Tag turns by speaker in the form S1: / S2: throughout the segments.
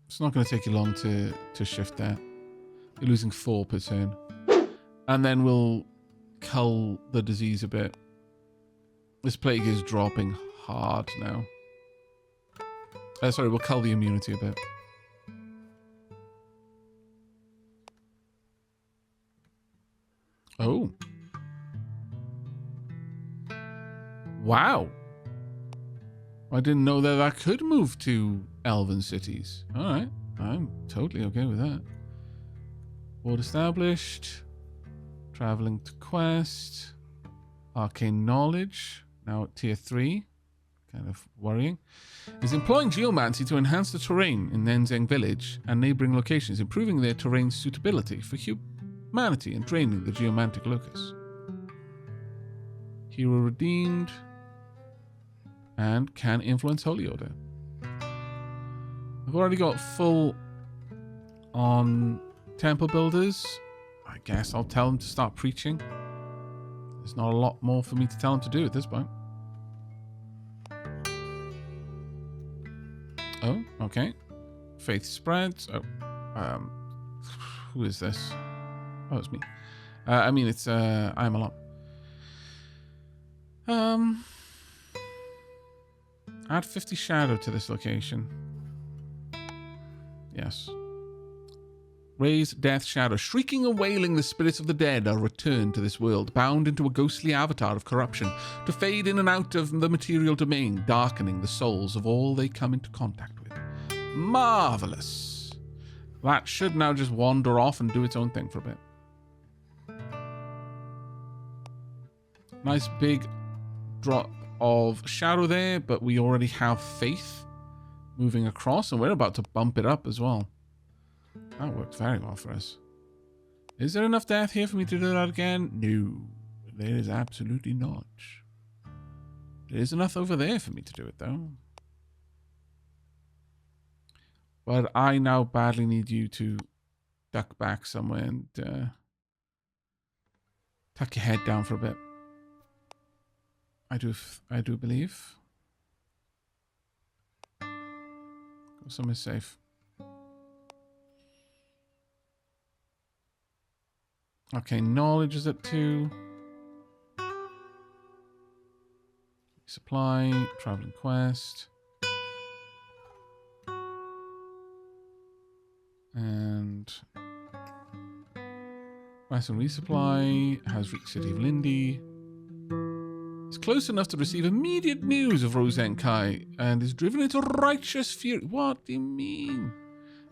S1: It's not going to take you long to shift that. You're losing 4 per turn. And then we'll cull the disease a bit. This plague is dropping hard now. Sorry, we'll cull the immunity a bit. Oh. Wow. I didn't know that I could move to elven cities. Alright. I'm totally okay with that. Board established. Traveling to quest. Arcane knowledge. Now at tier 3. Kind of worrying. Is employing geomancy to enhance the terrain in Nenzeng village and neighboring locations, improving their terrain suitability for humanity and draining the geomantic locus. Hero redeemed. And can influence Holy Order. I've already got full on temple builders. I guess I'll tell them to start preaching. There's not a lot more for me to tell them to do at this point. Oh, okay. Faith spreads. Oh, who is this? Oh, it's me. I mean, it's I'm a lot. Add 50 shadow to this location. Yes. Raise death shadow. Shrieking and wailing, the spirits of the dead are returned to this world, bound into a ghostly avatar of corruption, to fade in and out of the material domain, darkening the souls of all they come into contact with. Marvelous. That should now just wander off and do its own thing for a bit. Nice big drop of shadow there, but we already have faith moving across, and we're about to bump it up as well. That worked very well for us. Is there enough death here for me to do that again? No, there is absolutely not. There is enough over there for me to do it, though. But I now badly need you to duck back somewhere and tuck your head down for a bit. I do believe. Go somewhere safe. Okay, knowledge is at 2. Supply, traveling quest. And Western resupply has reached City of Lindy. It's close enough to receive immediate news of Rosenkai and is driven into righteous fury. What do you mean?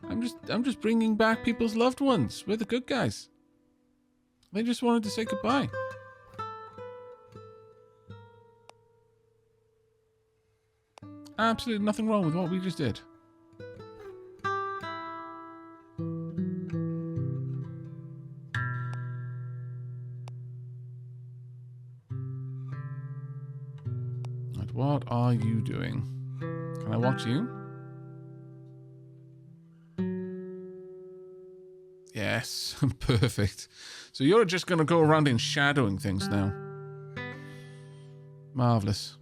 S1: I'm just bringing back people's loved ones. We're the good guys. They just wanted to say goodbye. Absolutely nothing wrong with what we just did. And what are you doing? Can I watch you? Yes, perfect. So you're just going to go around in shadowing things now. Marvelous.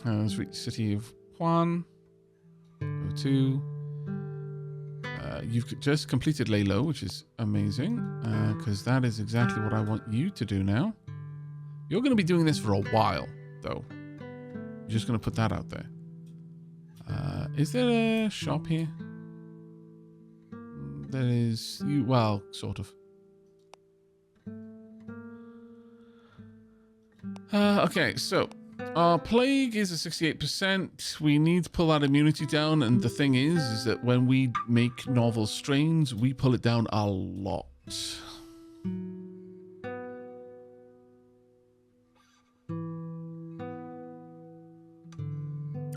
S1: Let's reach City of Juan. 02. You've just completed Lay Low, which is amazing, because that is exactly what I want you to do now. You're going to be doing this for a while, though. I'm just going to put that out there. Is there a shop here? There is... well, sort of. Okay, so... our plague is a 68%. We need to pull that immunity down, and the thing is that when we make novel strains, we pull it down a lot.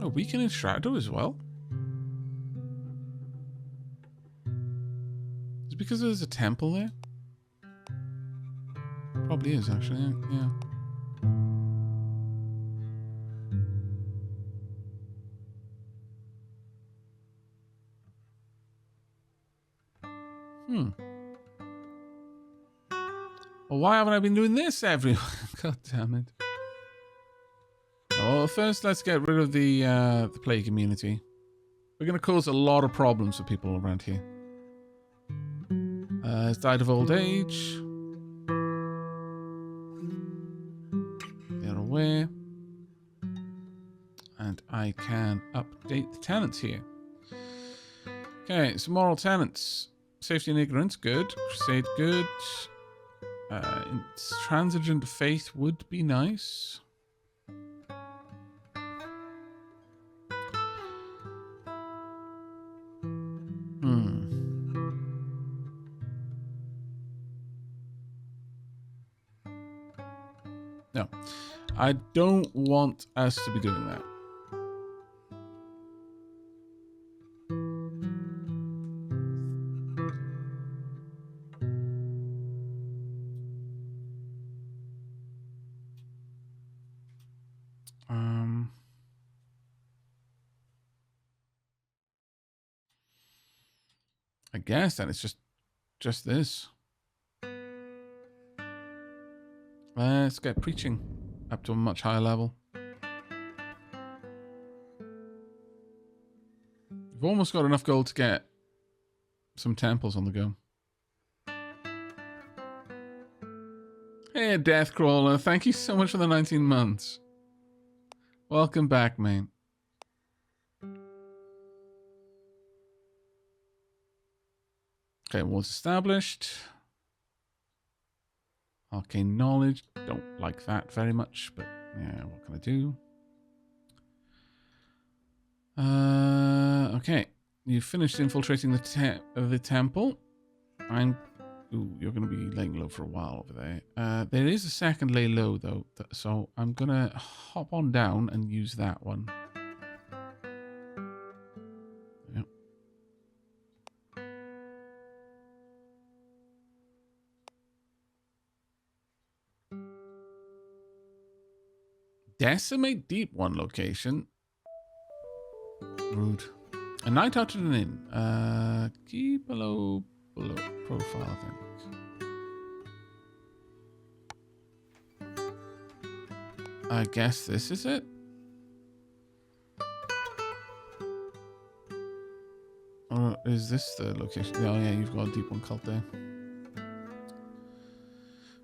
S1: Oh, weaken in shadow as well? Is it because there's a temple there? Probably is, actually, yeah. Well, why haven't I been doing this everywhere? God damn it. Well, first let's get rid of the plague immunity. We're going to cause a lot of problems for people around here. It's died of old age. They're aware. And I can update the tenants here. Okay, some moral tenants. Safety and ignorance, good. Crusade, good. Transigent faith would be nice. No, I don't want us to be doing that. I guess that it's just this. Let's get preaching up to a much higher level. We've almost got enough gold to get some temples on the go. Hey, Deathcrawler, thank you so much for the 19 months. Welcome back, mate. Okay, walls established. Arcane knowledge. Don't like that very much, but yeah, what can I do? Okay. You finished infiltrating the temple. Ooh, you're going to be laying low for a while over there. There is a second lay low, though, so I'm going to hop on down and use that one. Yep. Decimate deep one location. Rude. A night out at an inn. Keep below profile, I think. I guess this is it. Or is this the location? Oh yeah, you've got a deep one cult there.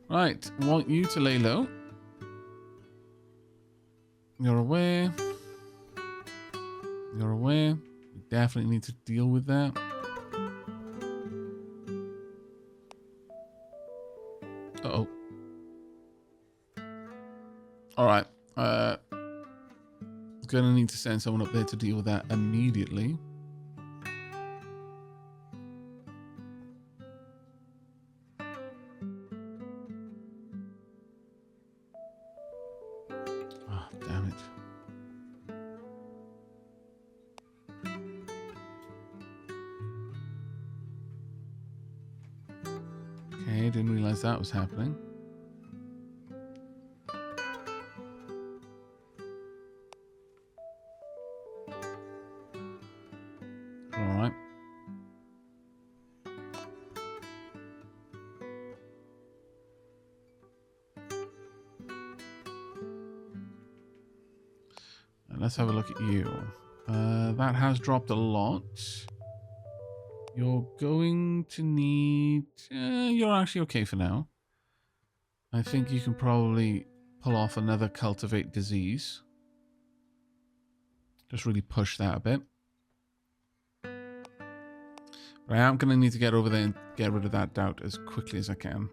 S1: Right, want you to lay low. You're aware. You're aware. We definitely need to deal with that. Uh-oh. Alright. Gonna need to send someone up there to deal with that immediately. Oh, damn it. Okay, didn't realize that was happening. Alright. Let's have a look at you. That has dropped a lot. You're going to need... you're actually okay for now. I think you can probably pull off another cultivate disease. Just really push that a bit. But I am going to need to get over there and get rid of that doubt as quickly as I can.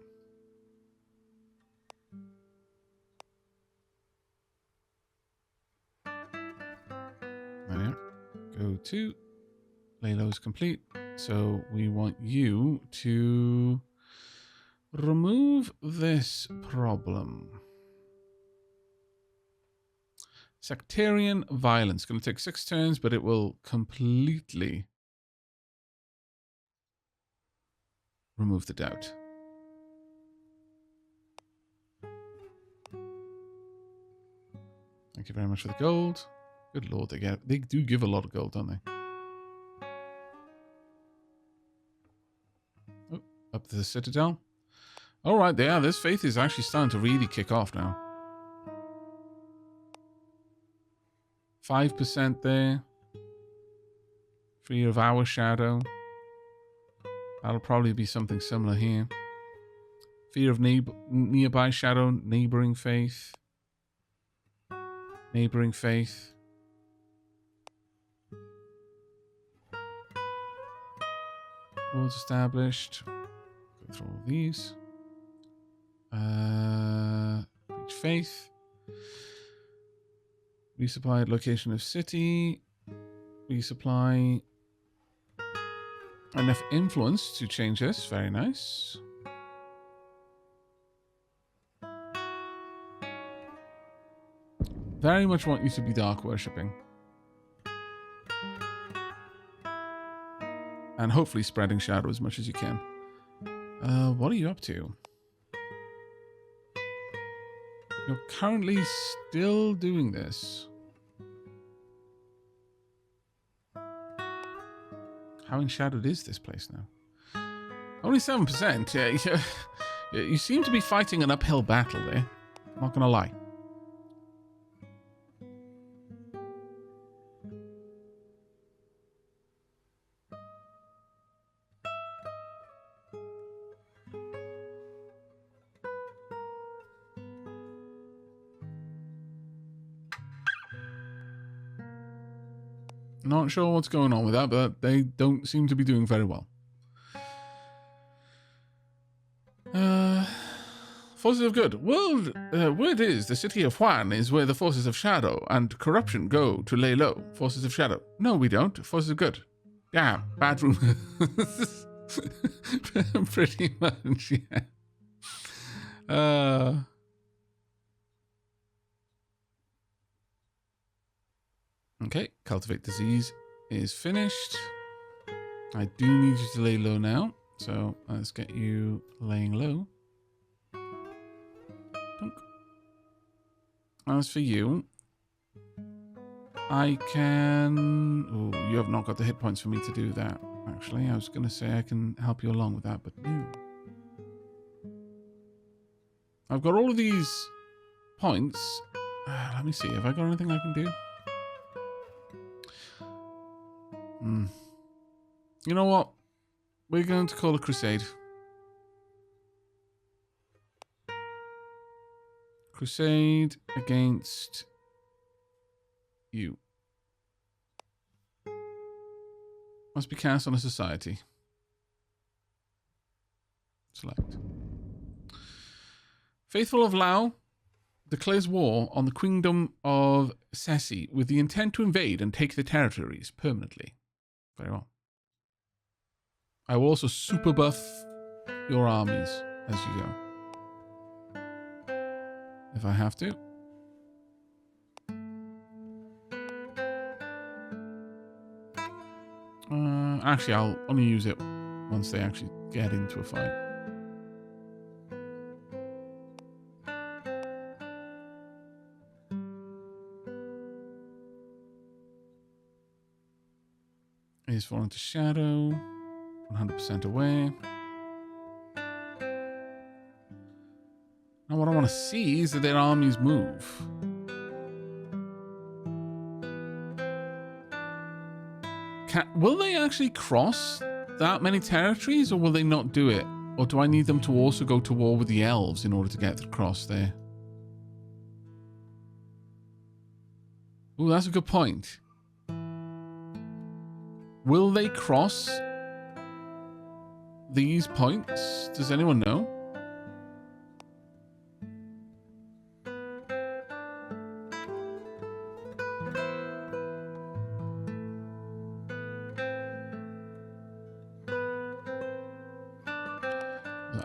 S1: There. Go to. Lay low is complete. So we want you to remove this problem. Sectarian violence. Going to take 6 turns, but it will completely remove the doubt. Thank you very much for the gold. Good lord, they do give a lot of gold, don't they? Oh, up to the Citadel. All right, yeah, this faith is actually starting to really kick off now. 5% there. Fear of our shadow. That'll probably be something similar here. Fear of nearby shadow, neighboring faith. Neighboring faith. Rules established. Go through all these. Breach faith. Resupply location of city. Resupply. Enough influence to change this. Very nice. Very much want you to be dark worshipping. And hopefully spreading shadow as much as you can. What are you up to? You're currently still doing this. How enshadowed is this place now? Only 7%. Yeah, you seem to be fighting an uphill battle there. I'm not gonna lie. Not sure what's going on with that, but they don't seem to be doing very well. Forces of good. Well, word is the city of Juan is where the forces of shadow and corruption go to lay low. Forces of shadow. No, we don't. Forces of good. Yeah, bad rumor. Pretty much, yeah. Okay, cultivate disease is finished. I do need you to lay low now, so let's get you laying low. As for you, I can... Oh, you have not got the hit points for me to do that, actually. I was going to say I can help you along with that, but no. I've got all of these points. Let me see, have I got anything I can do? You know what? We're going to call a crusade. Crusade against you. Must be cast on a society. Select. Faithful of Lao declares war on the Kingdom of Sessi with the intent to invade and take the territories permanently. Very well. I will also super buff your armies as you go. If I have to. Actually, I'll only use it once they actually get into a fight. Is falling to shadow. 100% away. Now what I want to see is that their armies move. Will they actually cross that many territories, or will they not do it? Or do I need them to also go to war with the elves in order to get across there? Ooh, that's a good point. Will they cross these points? Does anyone know?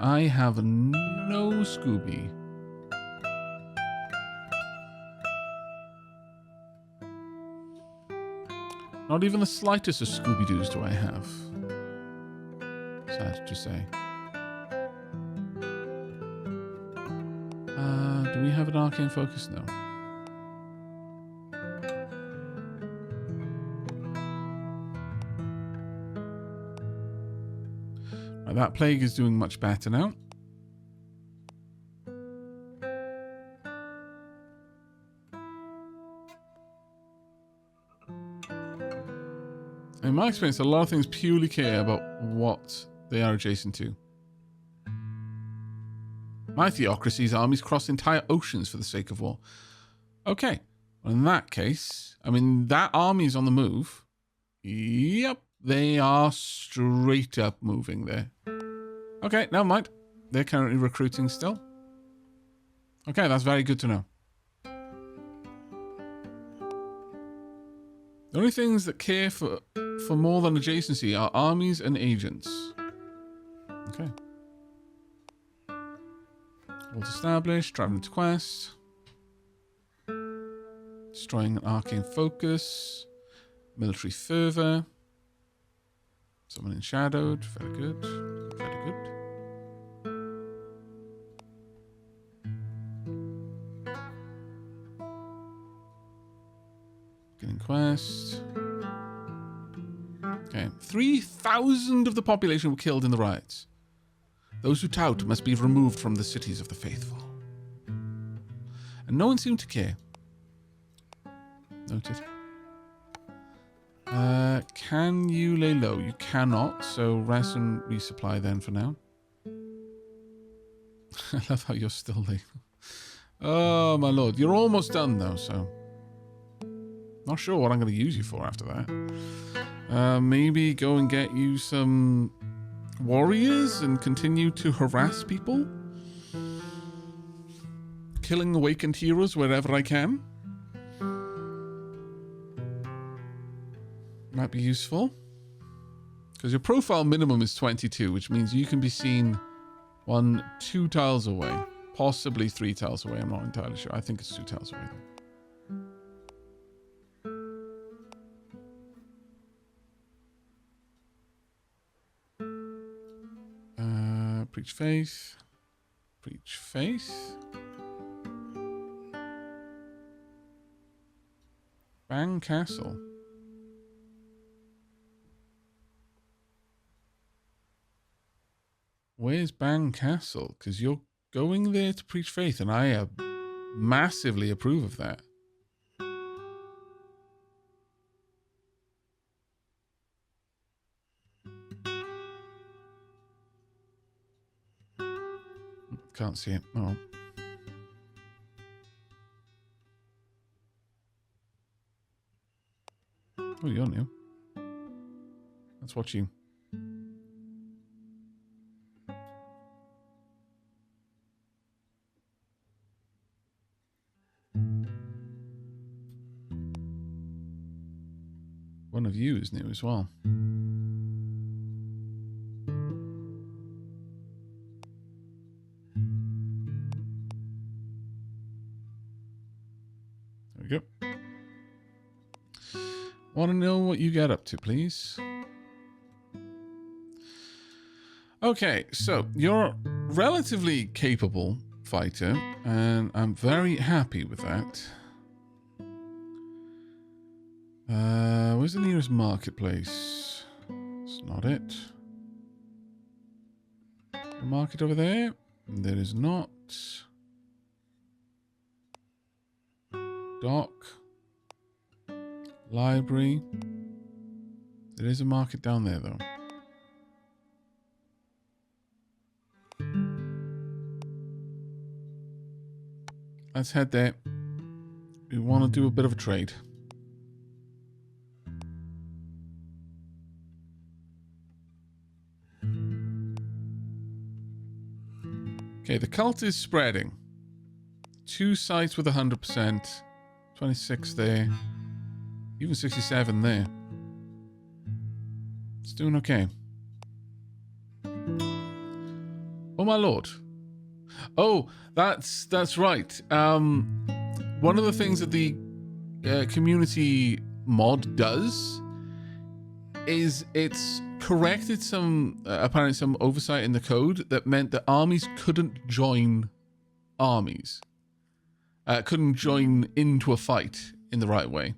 S1: I have no Scooby. Not even the slightest of Scooby-Doos do I have. Sad to say. Do we have an arcane focus? No. Right, that plague is doing much better now. In my experience, a lot of things purely care about what they are adjacent to. My theocracy's armies cross entire oceans for the sake of war. Okay. Well, in that case, I mean, that army is on the move. Yep. They are straight up moving there. Okay, never mind. They're currently recruiting still. Okay, that's very good to know. The only things that care for more than adjacency are armies and agents. Okay. World established, traveling to quest. Destroying an arcane focus. Military fervor. Someone in shadowed. Very good. Very good. Getting quest. Okay. 3,000 of the population were killed in the riots. Those who tout must be removed from the cities of the faithful. And no one seemed to care. Noted. Can you lay low? You cannot, so rest and resupply then for now. I love how you're still late. Oh, my lord. You're almost done, though, so... Not sure what I'm going to use you for after that. Maybe go and get you some warriors and continue to harass people? Killing awakened heroes wherever I can? Might be useful. Because your profile minimum is 22, which means you can be seen 2 tiles away. Possibly 3 tiles away, I'm not entirely sure. I think it's 2 tiles away, though. Preach faith. Preach faith. Bang Castle. Where's Bang Castle? Because you're going there to preach faith, and I massively approve of that. Can't see it. Oh. Oh, you're new. Let's watch you. One of you is new as well. There we go. Want to know what you get up to, please? Okay, so you're a relatively capable fighter, and I'm very happy with that. Where's the nearest marketplace? It's not it. The market over there? There is not. Dock. Library. There is a market down there, though. Let's head there. We want to do a bit of a trade. Okay, the cult is spreading. 2 sites with 100%. 26 there. Even 67 there. It's doing okay. Oh, my lord. Oh, that's right. One of the things that the community mod does is it's corrected some, apparently some oversight in the code that meant that armies couldn't join armies. Couldn't join into a fight in the right way.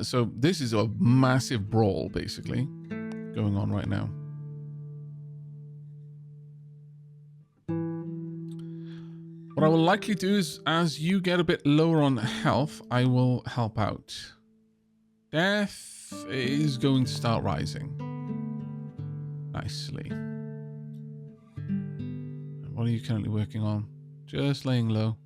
S1: So this is a massive brawl, basically, going on right now. What I will likely do is, as you get a bit lower on health, I will help out. Death is going to start rising. Nicely. What are you currently working on? Just laying low.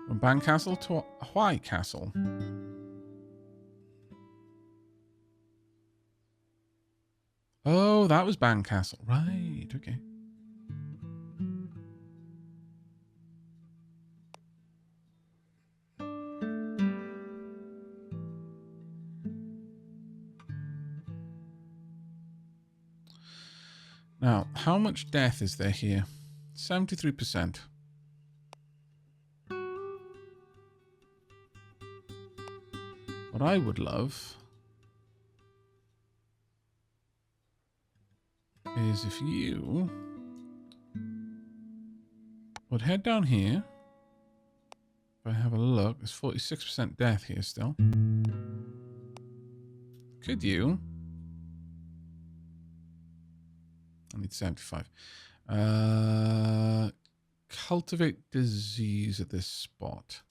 S1: From Ban Castle to Hawaii Castle. Oh, that was Ban Castle. Right, okay. Now, how much death is there here? 73%. What I would love is if you would head down here. If I have a look, there's 46% death here still. Could you? I need 75. Cultivate disease at this spot.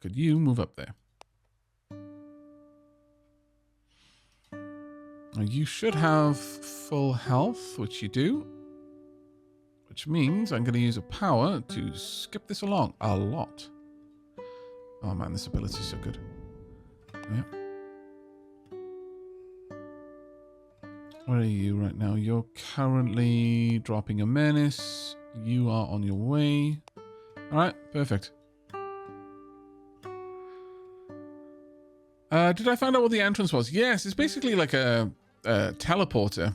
S1: Could you move up there? Now you should have full health, which you do. Which means I'm going to use a power to skip this along a lot. Oh man, this ability is so good. Yeah. Where are you right now? You're currently dropping a menace. You are on your way. Alright, perfect. Did I find out what the entrance was? Yes, it's basically like a teleporter.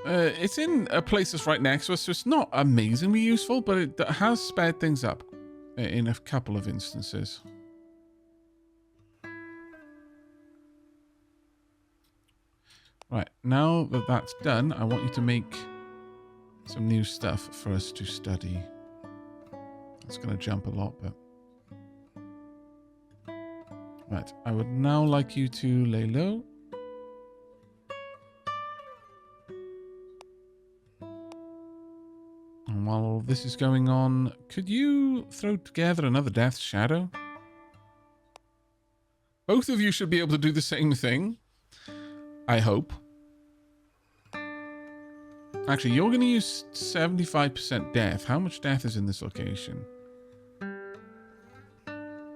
S1: It's in a place that's right next to us, so it's not amazingly useful, but it has sped things up in a couple of instances. Right, now that that's done, I want you to make some new stuff for us to study. It's going to jump a lot, but... Right, I would now like you to lay low. And while this is going on, could you throw together another Death Shadow? Both of you should be able to do the same thing. I hope. Actually, you're going to use 75% death. How much death is in this location?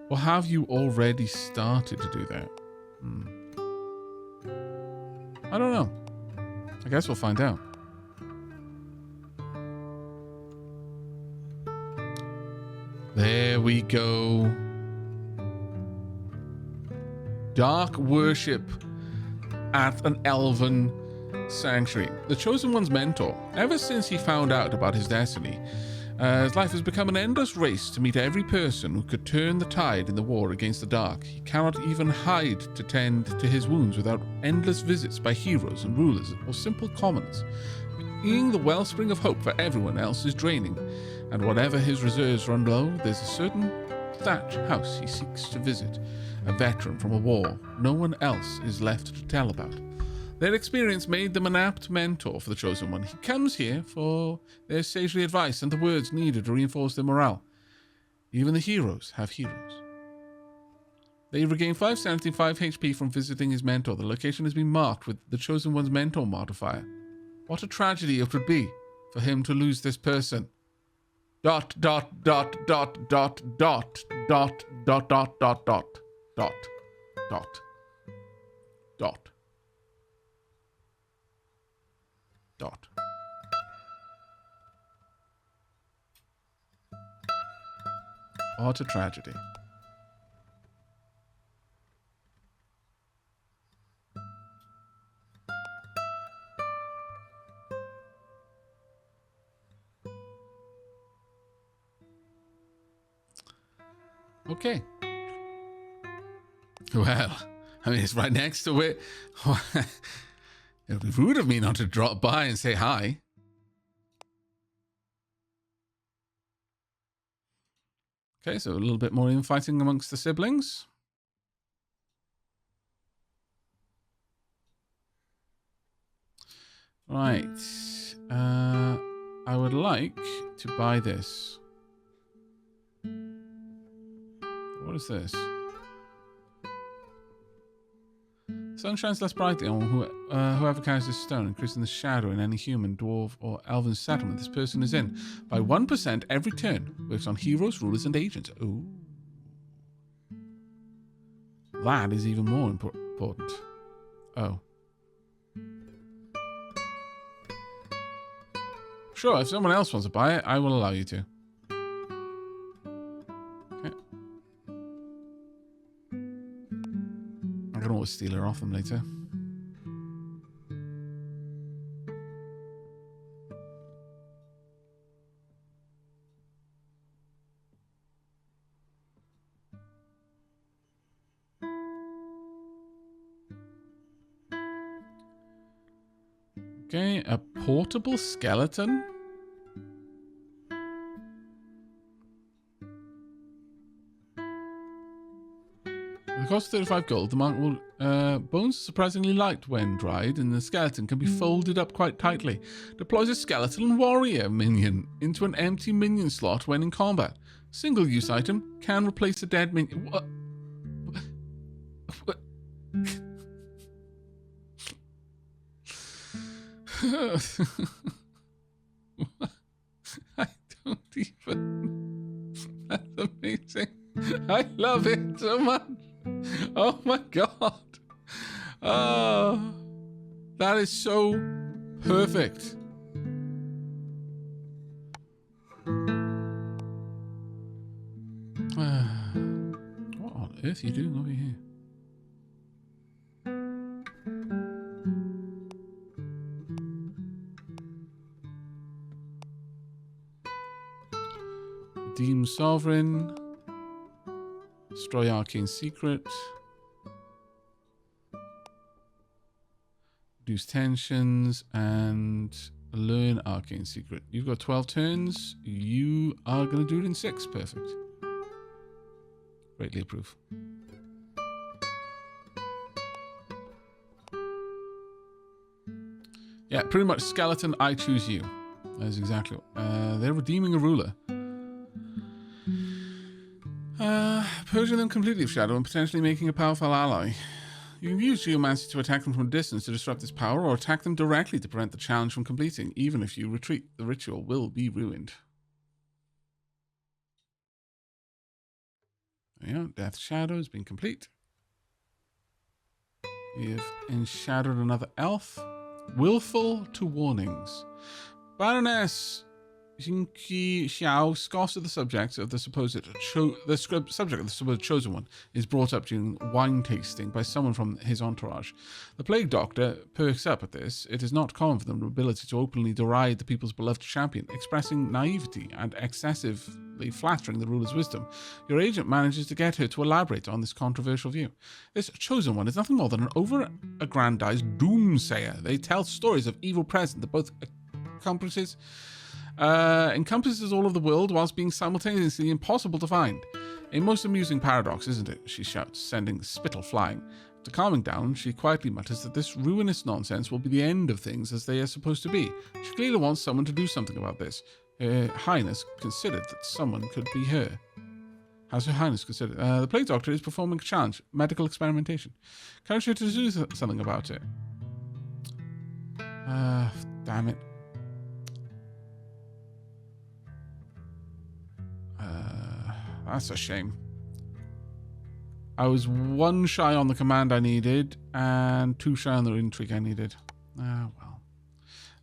S1: Or have you already started to do that? I don't know. I guess we'll find out. There we go. Dark worship at an elven sanctuary. The Chosen One's mentor, ever since he found out about his destiny, his life has become an endless race to meet every person who could turn the tide in the war against the dark. He cannot even hide to tend to his wounds without endless visits by heroes and rulers or simple commons. Being the wellspring of hope for everyone else is draining, and whatever his reserves run low, there's a certain thatched house he seeks to visit, a veteran from a war no one else is left to tell about. Their experience made them an apt mentor for the Chosen One. He comes here for their sagely advice and the words needed to reinforce their morale. Even the heroes have heroes. They regain 5 sanity and 5 HP from visiting his mentor. The location has been marked with the Chosen One's mentor modifier. What a tragedy it would be for him to lose this person. Dot, dot, dot, dot, dot, dot, dot, dot, dot, dot, dot, dot, dot, dot. Dot. What a tragedy. Okay. Well, I mean, it's right next to it. It would be rude of me not to drop by and say hi. Okay, so a little bit more infighting amongst the siblings. Right. I would like to buy this. What is this? Sun shines less brightly on whoever carries this stone, increasing the shadow in any human, dwarf, or elven settlement this person is in by 1% every turn. Works on heroes, rulers, and agents. Ooh. That is even more important. Oh. Sure, if someone else wants to buy it, I will allow you to. Okay. I can always steal her off them later. Okay, a portable skeleton? With the cost of 35 gold, the mark will... bones are surprisingly light when dried, and the skeleton can be folded up quite tightly. Deploys a skeleton warrior minion into an empty minion slot when in combat. Single-use item, can replace a dead minion... What? I don't even... That's amazing. I love it so much. Oh my god. Oh, that is so perfect. What on earth are you doing over here? Redeem Sovereign. Destroy Arcane Secret. Reduce tensions and learn Arcane Secret. You've got 12 turns. You are going to do it in 6. Perfect. Greatly approve. Yeah, pretty much skeleton, I choose you. That is exactly what... they're redeeming a ruler. Purging them completely of shadow and potentially making a powerful ally. You can use geomancy to attack them from a distance to disrupt this power, or attack them directly to prevent the challenge from completing. Even if you retreat, the ritual will be ruined. There you go. Death Shadow has been complete. We have enshadowed another elf. Willful to warnings. Baroness Jinqi Xiao, scoffs at the subject of the supposed chosen one, is brought up during wine tasting by someone from his entourage. The plague doctor perks up at this. It is not common for them ability to openly deride the people's beloved champion, expressing naivety and excessively flattering the ruler's wisdom. Your agent manages to get her to elaborate on this controversial view. This chosen one is nothing more than an over-aggrandized doomsayer. They tell stories of evil present that both encompasses all of the world whilst being simultaneously impossible to find. A most amusing paradox, isn't it? She shouts, sending spittle flying. After calming down, she quietly mutters that this ruinous nonsense will be the end of things as they are supposed to be. She clearly wants someone to do something about this. Her Highness considered that someone could be her. Has Her Highness considered? The plague doctor is performing a challenge, medical experimentation. Encourage her to do something about it. Damn it. That's a shame. I was 1 shy on the command I needed and 2 shy on the intrigue I needed. Well.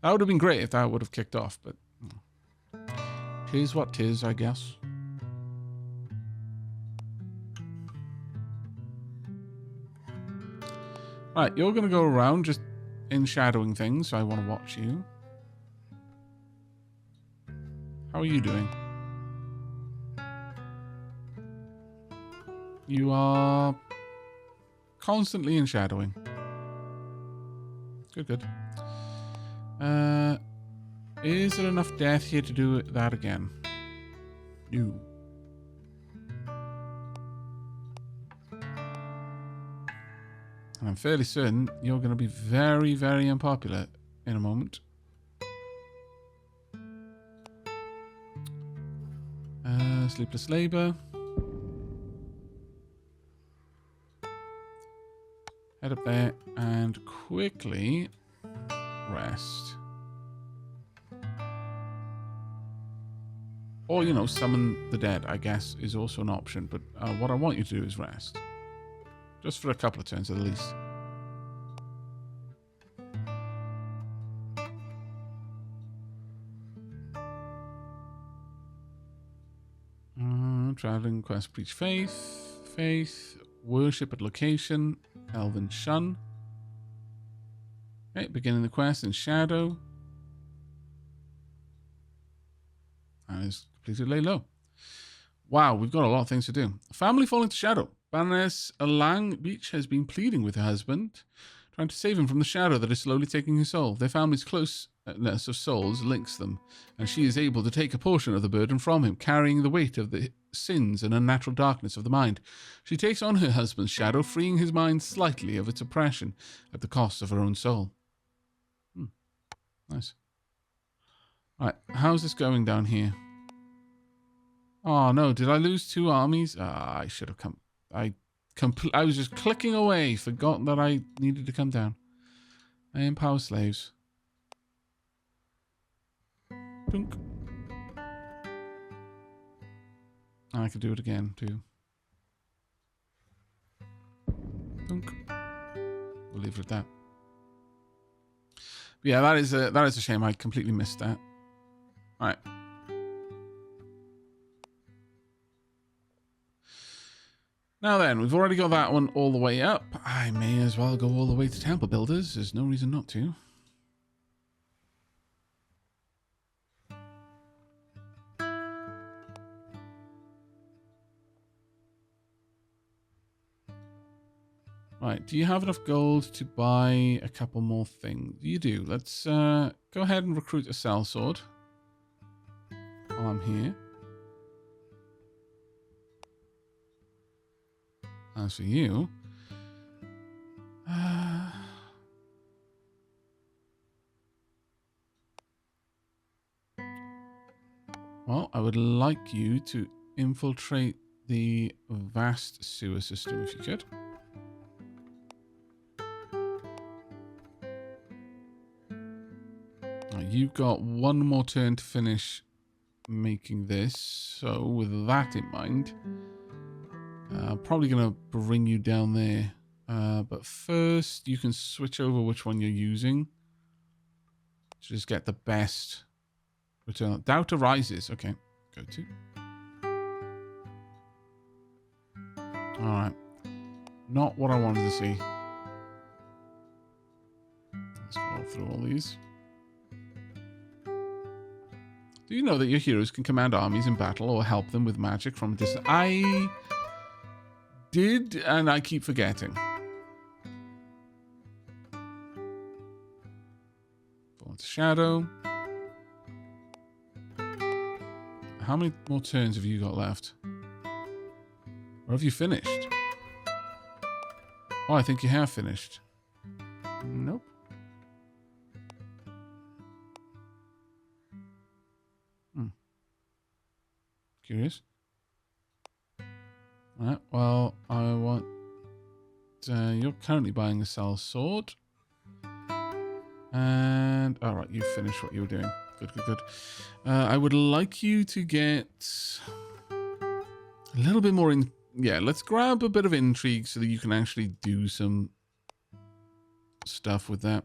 S1: That would have been great if that would have kicked off, but... tis what tis, I guess. Right, you're going to go around just enshadowing things, so I want to watch you. How are you doing? You are constantly enshadowing. Good. Is there enough death here to do that again? No. And I'm fairly certain you're going to be very, very unpopular in a moment. Sleepless labor. Head up there and quickly rest. Or, you know, summon the dead, I guess, is also an option. But what I want you to do is rest. Just for a couple of turns at least. Traveling quest, preach faith. Faith. Worship at location. Elven shun. Okay, beginning the quest in shadow. And it's completed lay low. Wow, we've got a lot of things to do. Family fall into shadow. Baroness Alang Beach has been pleading with her husband, trying to save him from the shadow that is slowly taking his soul. Their family's closeness of souls links them, and she is able to take a portion of the burden from him, carrying the weight of the sins and unnatural darkness of the mind. She takes on her husband's shadow, freeing his mind slightly of its oppression at the cost of her own soul. Nice. Right, how's this going down here? Oh no, did I lose 2 armies? I should have come. I was just clicking away, forgot that I needed to come down. I empower slaves. Dunk. And I could do it again too. Dunk. We'll leave it at that. But yeah, that is a shame. I completely missed that. All right. Now then, we've already got that one all the way up. I may as well go all the way to Temple Builders. There's no reason not to. Right, do you have enough gold to buy a couple more things? You do. Let's go ahead and recruit a sellsword while I'm here. As for you, well, I would like you to infiltrate the vast sewer system if you could. You've got one more turn to finish making this, so with that in mind, I'm probably going to bring you down there. But first, you can switch over which one you're using to just get the best return. Doubt arises. Okay, go to. Alright. Not what I wanted to see. Let's go through all these. Do you know that your heroes can command armies in battle or help them with magic from a distance? I did, and I keep forgetting. Fall into shadow. How many more turns have you got left? Or have you finished? Oh, I think you have finished. Nope. Curious. Alright, well, I want... you're currently buying a sellsword. And... alright, you finished what you were doing. Good, good, good. I would like you to get... a little bit more in... yeah, let's grab a bit of intrigue so that you can actually do some stuff with that.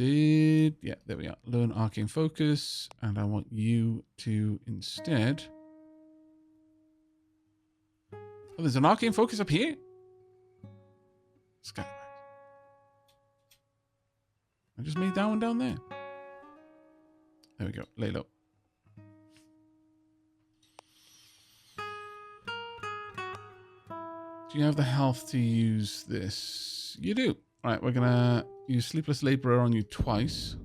S1: Yeah, there we are. Learn arcane focus, and I want you to instead. Oh, there's an arcane focus up here. Scallywag. I just made that one down there. There we go. Lay low. Do you have the health to use this? You do. All right, we're gonna use Sleepless Laborer on you twice.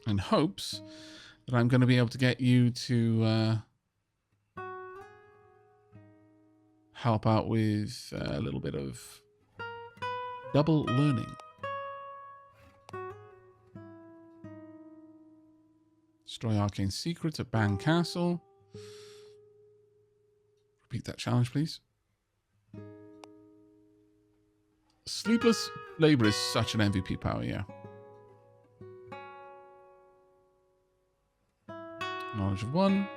S1: In hopes that I'm going to be able to get you to help out with a little bit of double learning. Destroy arcane secrets at Ban Castle. Repeat that challenge, please. Sleepless Labor is such an MVP power, yeah. Knowledge of 1.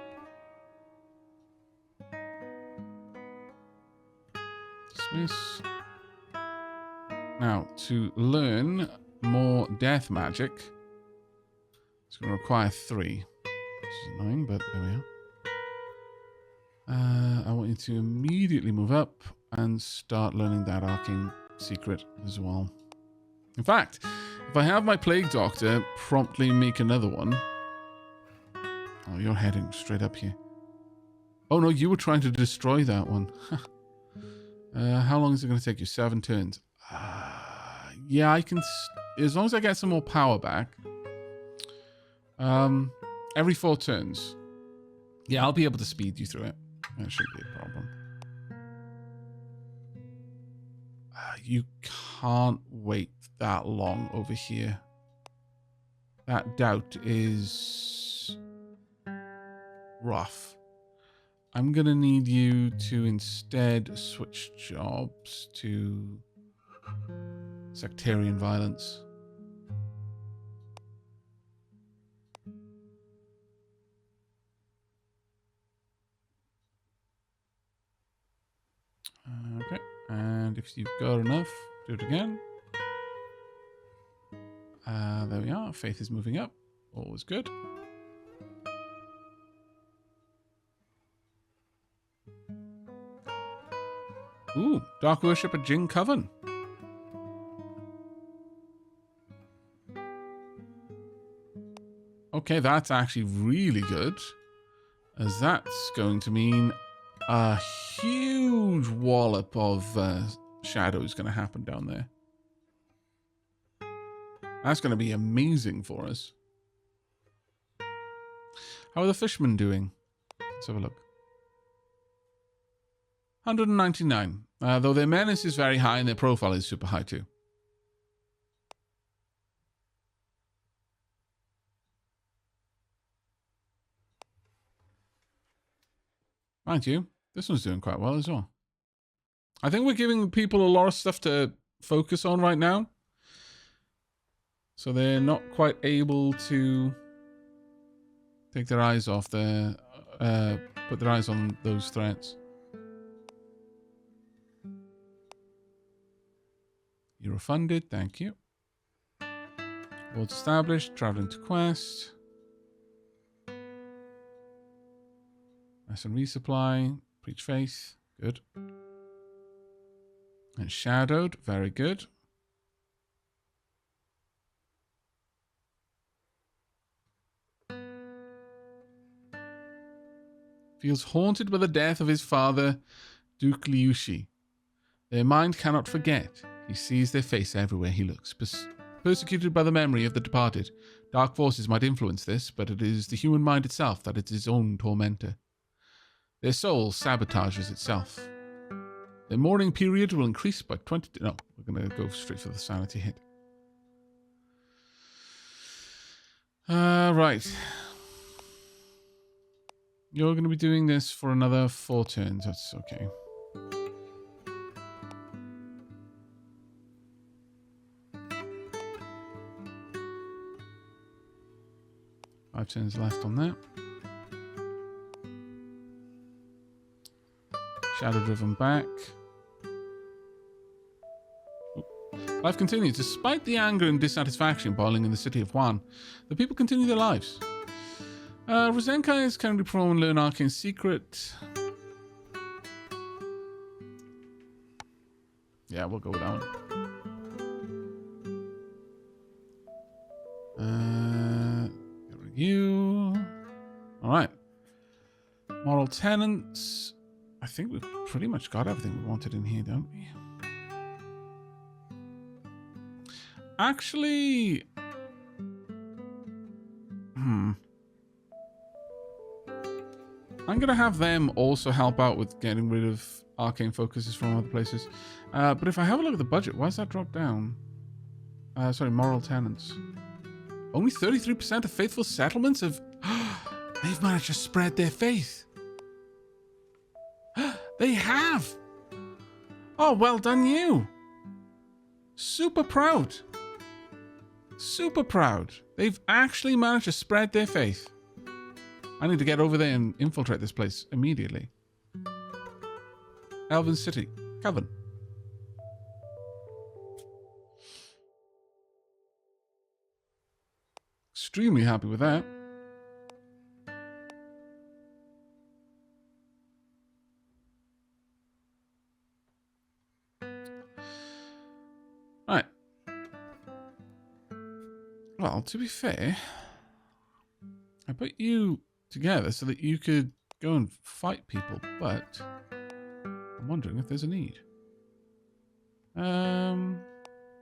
S1: Dismiss. Now, to learn more death magic, it's going to require 3. Which is annoying, but there we are. I want you to immediately move up and start learning that arcane secret as well. In fact, if I have my Plague Doctor promptly make another one... Oh, you're heading straight up here. Oh no, you were trying to destroy that one. How long is it going to take you? 7 turns. Yeah, I can... As long as I get some more power back. Every 4 turns. Yeah, I'll be able to speed you through it. That shouldn't be a problem. You can't wait that long over here. That doubt is rough. I'm going to need you to instead switch jobs to sectarian violence. Okay, and if you've got enough, do it again. There we are. Faith is moving up. Always good. Ooh, Dark Worship at Jing Coven. Okay, that's actually really good, as that's going to mean a huge wallop of shadow is going to happen down there. That's going to be amazing for us. How are the fishermen doing? Let's have a look. 199. Though their menace is very high and their profile is super high too. Mind you, this one's doing quite well as well. I think we're giving people a lot of stuff to focus on right now. So they're not quite able to take their eyes off their, put their eyes on those threats. You're refunded, thank you. World established, traveling to quest. Nice and resupply, preach faith, good. And shadowed, very good. Feels haunted by the death of his father, Duke Liushi. Their mind cannot forget. He sees their face everywhere he looks. Persecuted by the memory of the departed, dark forces might influence this, but it is the human mind itself that is its own tormentor. Their soul sabotages itself. Their mourning period will increase by 20... No, we're going to go straight for the sanity hit. Right. You're going to be doing this for another 4 turns. That's okay. Five turns left on that. Shadow driven back. Life continues. Despite the anger and dissatisfaction boiling in the city of Wan, the people continue their lives. Rosenkai is currently prone to learn arcane secret. Yeah, we'll go with that one. You. All right. Moral tenants. I think we've pretty much got everything we wanted in here, don't we? Actually, I'm going to have them also help out with getting rid of arcane focuses from other places. But if I have a look at the budget, why does that drop down? Sorry, moral tenants. Only 33% of faithful settlements have... They've managed to spread their faith. They have. Oh, well done you. Super proud. Super proud. They've actually managed to spread their faith. I need to get over there and infiltrate this place immediately. Elven City. Coven. Extremely happy with that. Right. Well, to be fair, I put you together so that you could go and fight people, but I'm wondering if there's a need.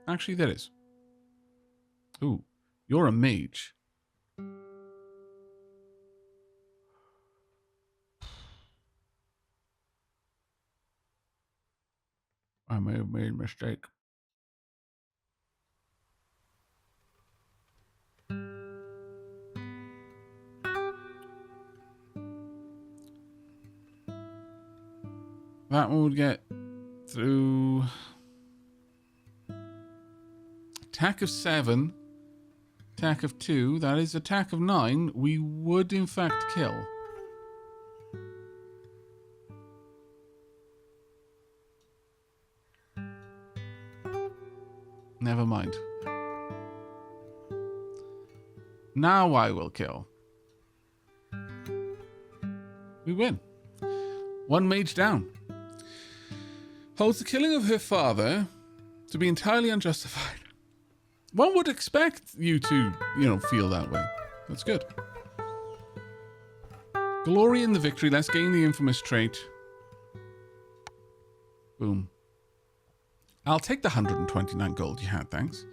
S1: Actually there is. Ooh, you're a mage. I may have made a mistake. That one would get through attack of 7, attack of 2, that is attack of 9. We would in fact kill. Never mind. Now I will kill. We win. 1 mage down. Holds the killing of her father to be entirely unjustified. One would expect you to, feel that way. That's good. Glory in the victory. Let's gain the infamous trait. Boom. I'll take the 129 gold you had, thanks.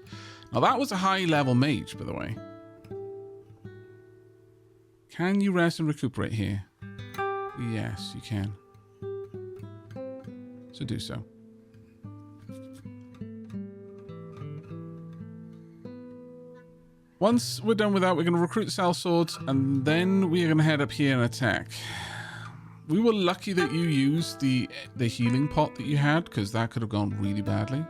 S1: Now that was a high level mage, by the way. Can you rest and recuperate here? Yes, you can. So do so. Once we're done with that, we're going to recruit sellswords, and then we're going to head up here and attack. We were lucky that you used the healing pot that you had, because that could have gone really badly.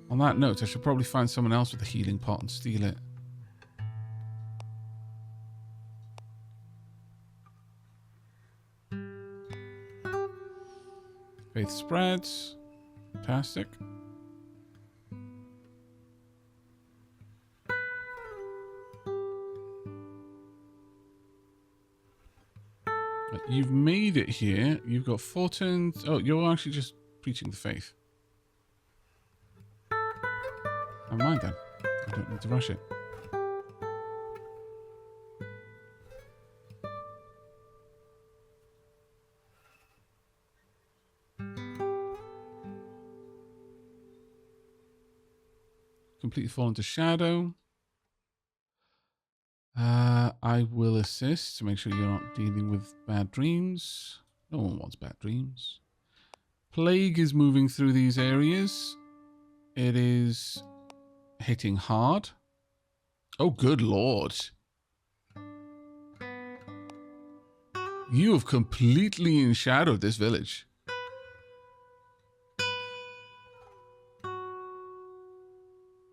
S1: On that note, I should probably find someone else with a healing pot and steal it. Faith spreads. Fantastic. You've made it here. You've got 4 turns. Oh, you're actually just preaching the faith. Never mind then. I don't need to rush it. Completely fall into shadow. I will assist to make sure you're not dealing with bad dreams. No one wants bad dreams. Plague is moving through these areas. It is hitting hard. Oh, good lord. You have completely enshadowed this village.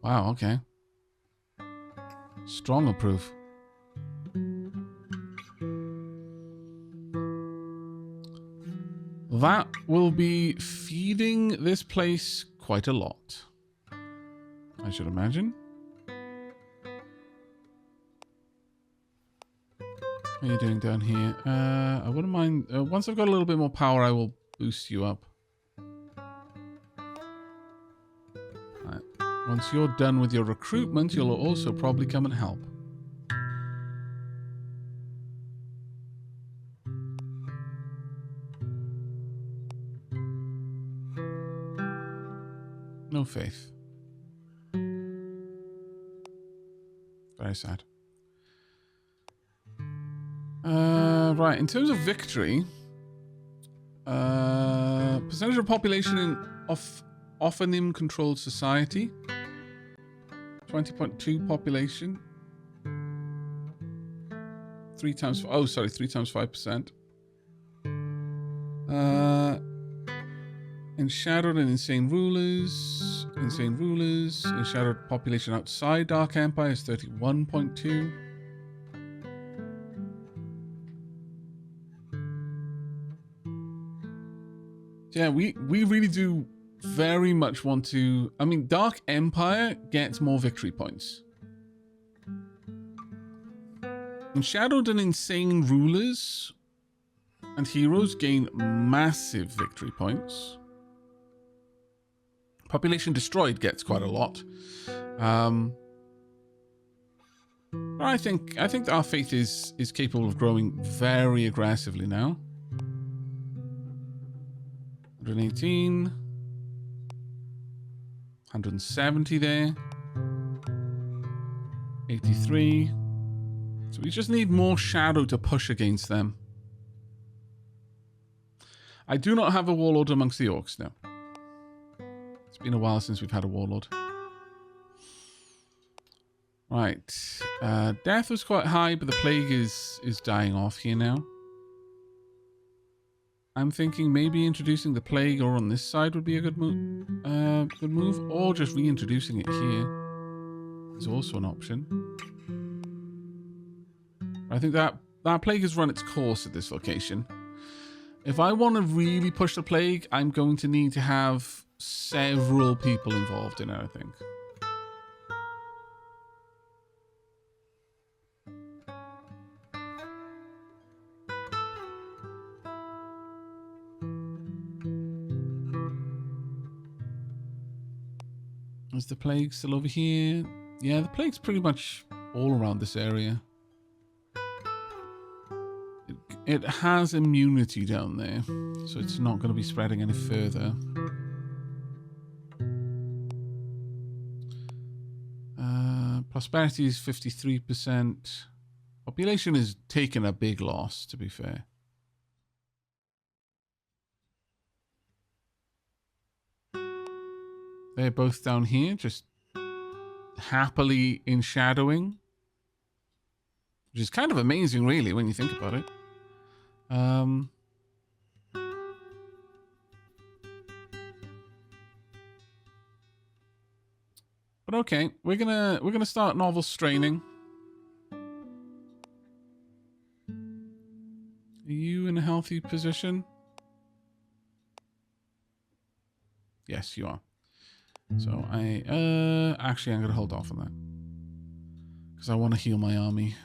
S1: Wow, okay. Strong approve. That will be feeding this place quite a lot, I should imagine. How are you doing down here? I wouldn't mind. Once I've got a little bit more power, I will boost you up. Right. Once you're done with your recruitment, you'll also probably come and help. No faith. Very sad. Right, in terms of victory, percentage of population in Ophanim controlled society. 20.2 population. 3 times... Oh, sorry, 3 times 5%. Enshadowed and insane rulers. Insane rulers. Enshadowed population outside Dark Empire is 31.2. Yeah, we really do very much want to... I mean, Dark Empire gets more victory points. Enshadowed and insane rulers and heroes gain massive victory points. Population destroyed gets quite a lot. I think our faith is capable of growing very aggressively now. 118, 170 there, 83. So we just need more shadow to push against them. I do not have a warlord amongst the orcs now. It's been a while since we've had a warlord. Right. Death was quite high, but the plague is dying off here now. I'm thinking maybe introducing the plague or on this side would be a good move, or just reintroducing it here is also an option. I think that plague has run its course at this location. If I want to really push the plague, I'm going to need to have several people involved in it, I think. Is the plague still over here? Yeah, the plague's pretty much all around this area. It has immunity down there, so it's not going to be spreading any further. Prosperity is 53%. Population has taken a big loss, to be fair. They're both down here, just happily enshadowing. Which is kind of amazing, really, when you think about it. But okay, we're gonna start novel straining. Are you in a healthy position? Yes, you are. So actually I'm gonna hold off on that because I want to heal my army.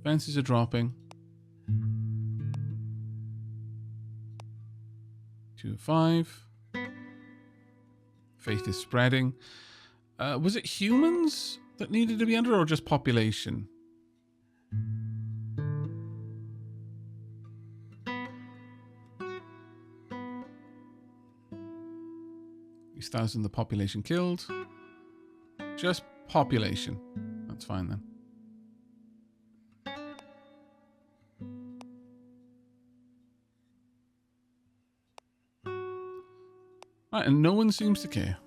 S1: Fences are dropping. 2 of 5. Faith is spreading. Was it humans that needed to be under, or just population? These 1,000 the population killed. Just population. That's fine then. Right, and no one seems to care.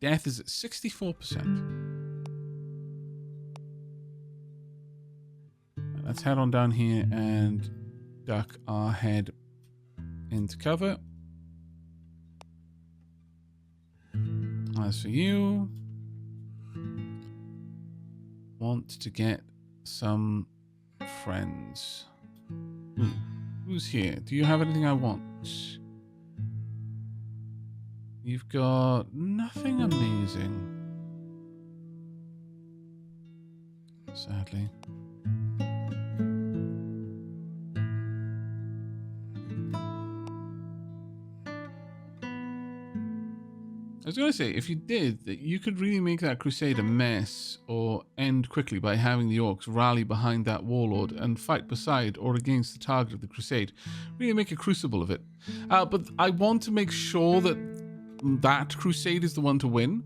S1: Death is at 64%. Let's head on down here and duck our head into cover. As for you, want to get some friends. Who's here? Do you have anything I want? You've got nothing amazing. Sadly. I was going to say, if you did, that you could really make that crusade a mess or end quickly by having the orcs rally behind that warlord and fight beside or against the target of the crusade. Really make a crucible of it. But I want to make sure that that crusade is the one to win.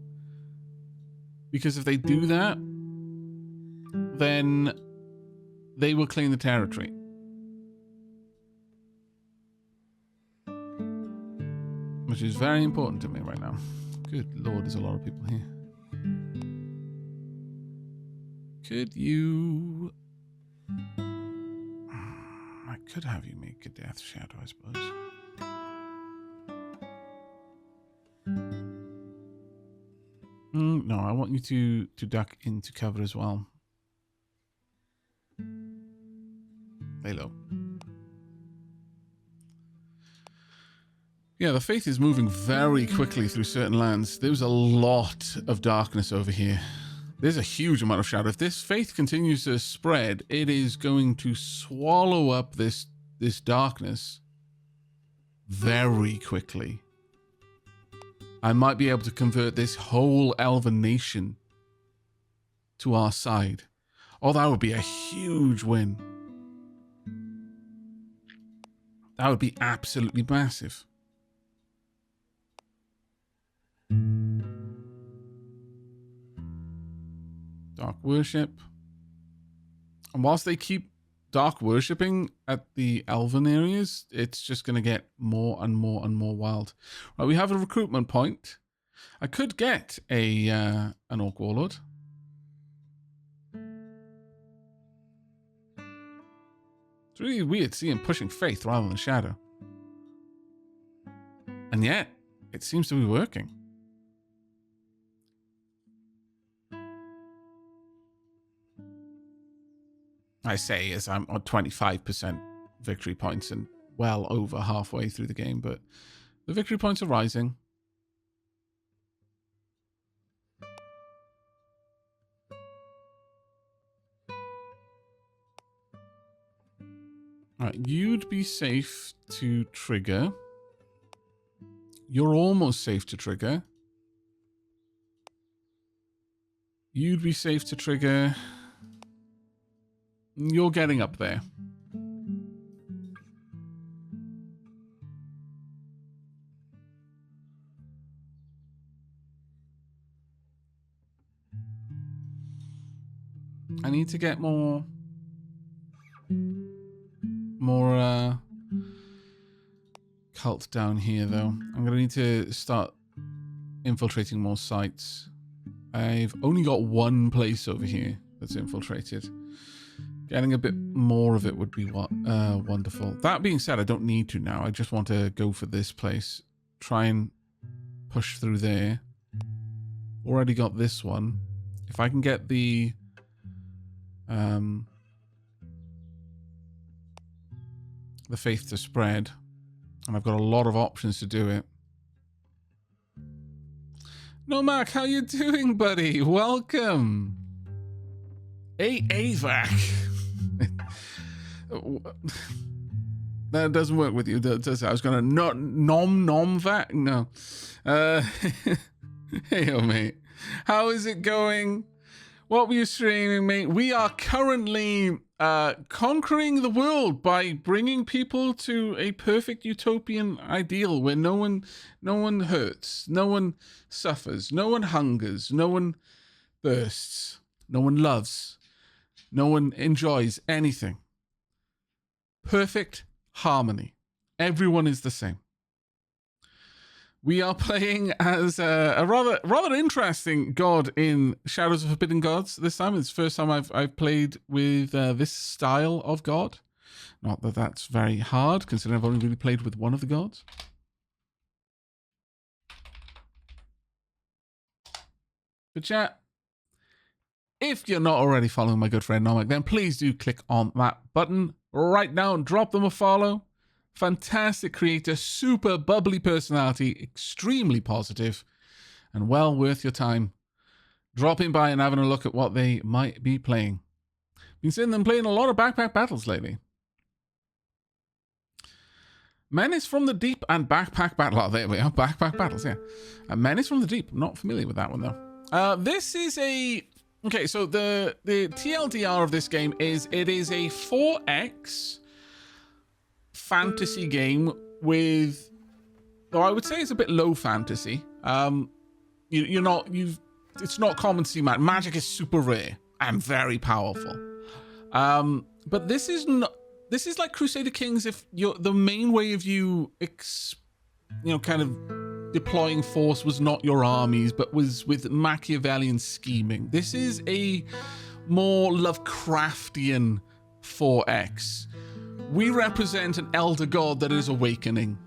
S1: Because if they do that, then they will claim the territory. which is very important to me right now. Good lord, there's a lot of people here. Could you... I could have you make a death shadow, I suppose. No, I want you to duck into cover as well. Lay low. Yeah, the Faith is moving very quickly through certain lands. There's a lot of darkness over here. There's a huge amount of shadow. If this Faith continues to spread, it is going to swallow up this darkness very quickly. I might be able to convert this whole elven nation to our side. Oh, that would be a huge win. That would be absolutely massive. Dark worship. And whilst they keep dark worshipping at the elven areas, it's just going to get more and more and more wild. Right, we have a recruitment point. I could get an orc warlord. It's really weird seeing pushing faith rather than shadow. And yet, it seems to be working. I say as I'm on 25% victory points and well over halfway through the game, but the victory points are rising. All right, you'd be safe to trigger. You're almost safe to trigger. You'd be safe to trigger. You're getting up there. I need to get more cult down here, though. I'm going to need to start infiltrating more sites. I've only got one place over here that's infiltrated. Getting a bit more of it would be wonderful. That being said, I don't need to now. I just want to go for this place. Try and push through there. Already got this one. If I can get the... the faith to spread, and I've got a lot of options to do it. No, Mark, how you doing, buddy? Welcome. Hey, Aavak. That doesn't work with you, does it? I was going to not nom vac. No. Hey, mate. How is it going? What were you streaming, mate? We are currently conquering the world by bringing people to a perfect utopian ideal where no one hurts, no one suffers, no one hungers, no one bursts, no one loves, no one enjoys anything. Perfect harmony. Everyone is the same. We are playing as a rather interesting god in Shadows of Forbidden Gods this time. It's the first time I've played with this style of god. Not that that's very hard, considering I've only really played with one of the gods. But chat, if you're not already following my good friend Nomik, then please do click on that button right now and drop them a follow. Fantastic creator, super bubbly personality, extremely positive, and well worth your time dropping by and having a look at what they might be playing. Been seeing them playing a lot of backpack battles lately. Menace from the Deep and Backpack Battle. Oh, there we are. Backpack battles, yeah. Menace from the Deep. I'm not familiar with that one, though. This is a... Okay, so the TLDR of this game is it is a 4X fantasy game with... Though I would say it's a bit low fantasy. It's not common to see magic. Magic is super rare and very powerful. But this is not... This is like Crusader Kings if you're the main way of you kind of deploying force was not your armies, but was with Machiavellian scheming. This is a more Lovecraftian 4X. We represent an elder god that is awakening,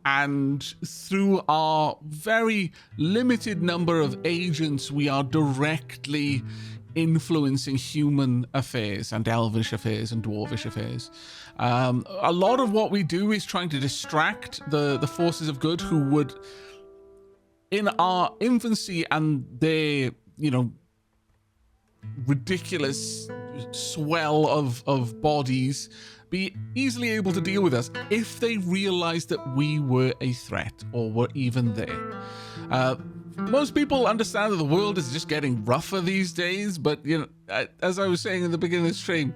S1: and through our very limited number of agents, we are directly influencing human affairs and elvish affairs and dwarvish affairs. A lot of what we do is trying to distract the forces of good who would, in our infancy and their, you know, ridiculous swell of bodies, be easily able to deal with us if they realized that we were a threat or were even there. Most people understand that the world is just getting rougher these days, but, you know, as I was saying in the beginning of the stream,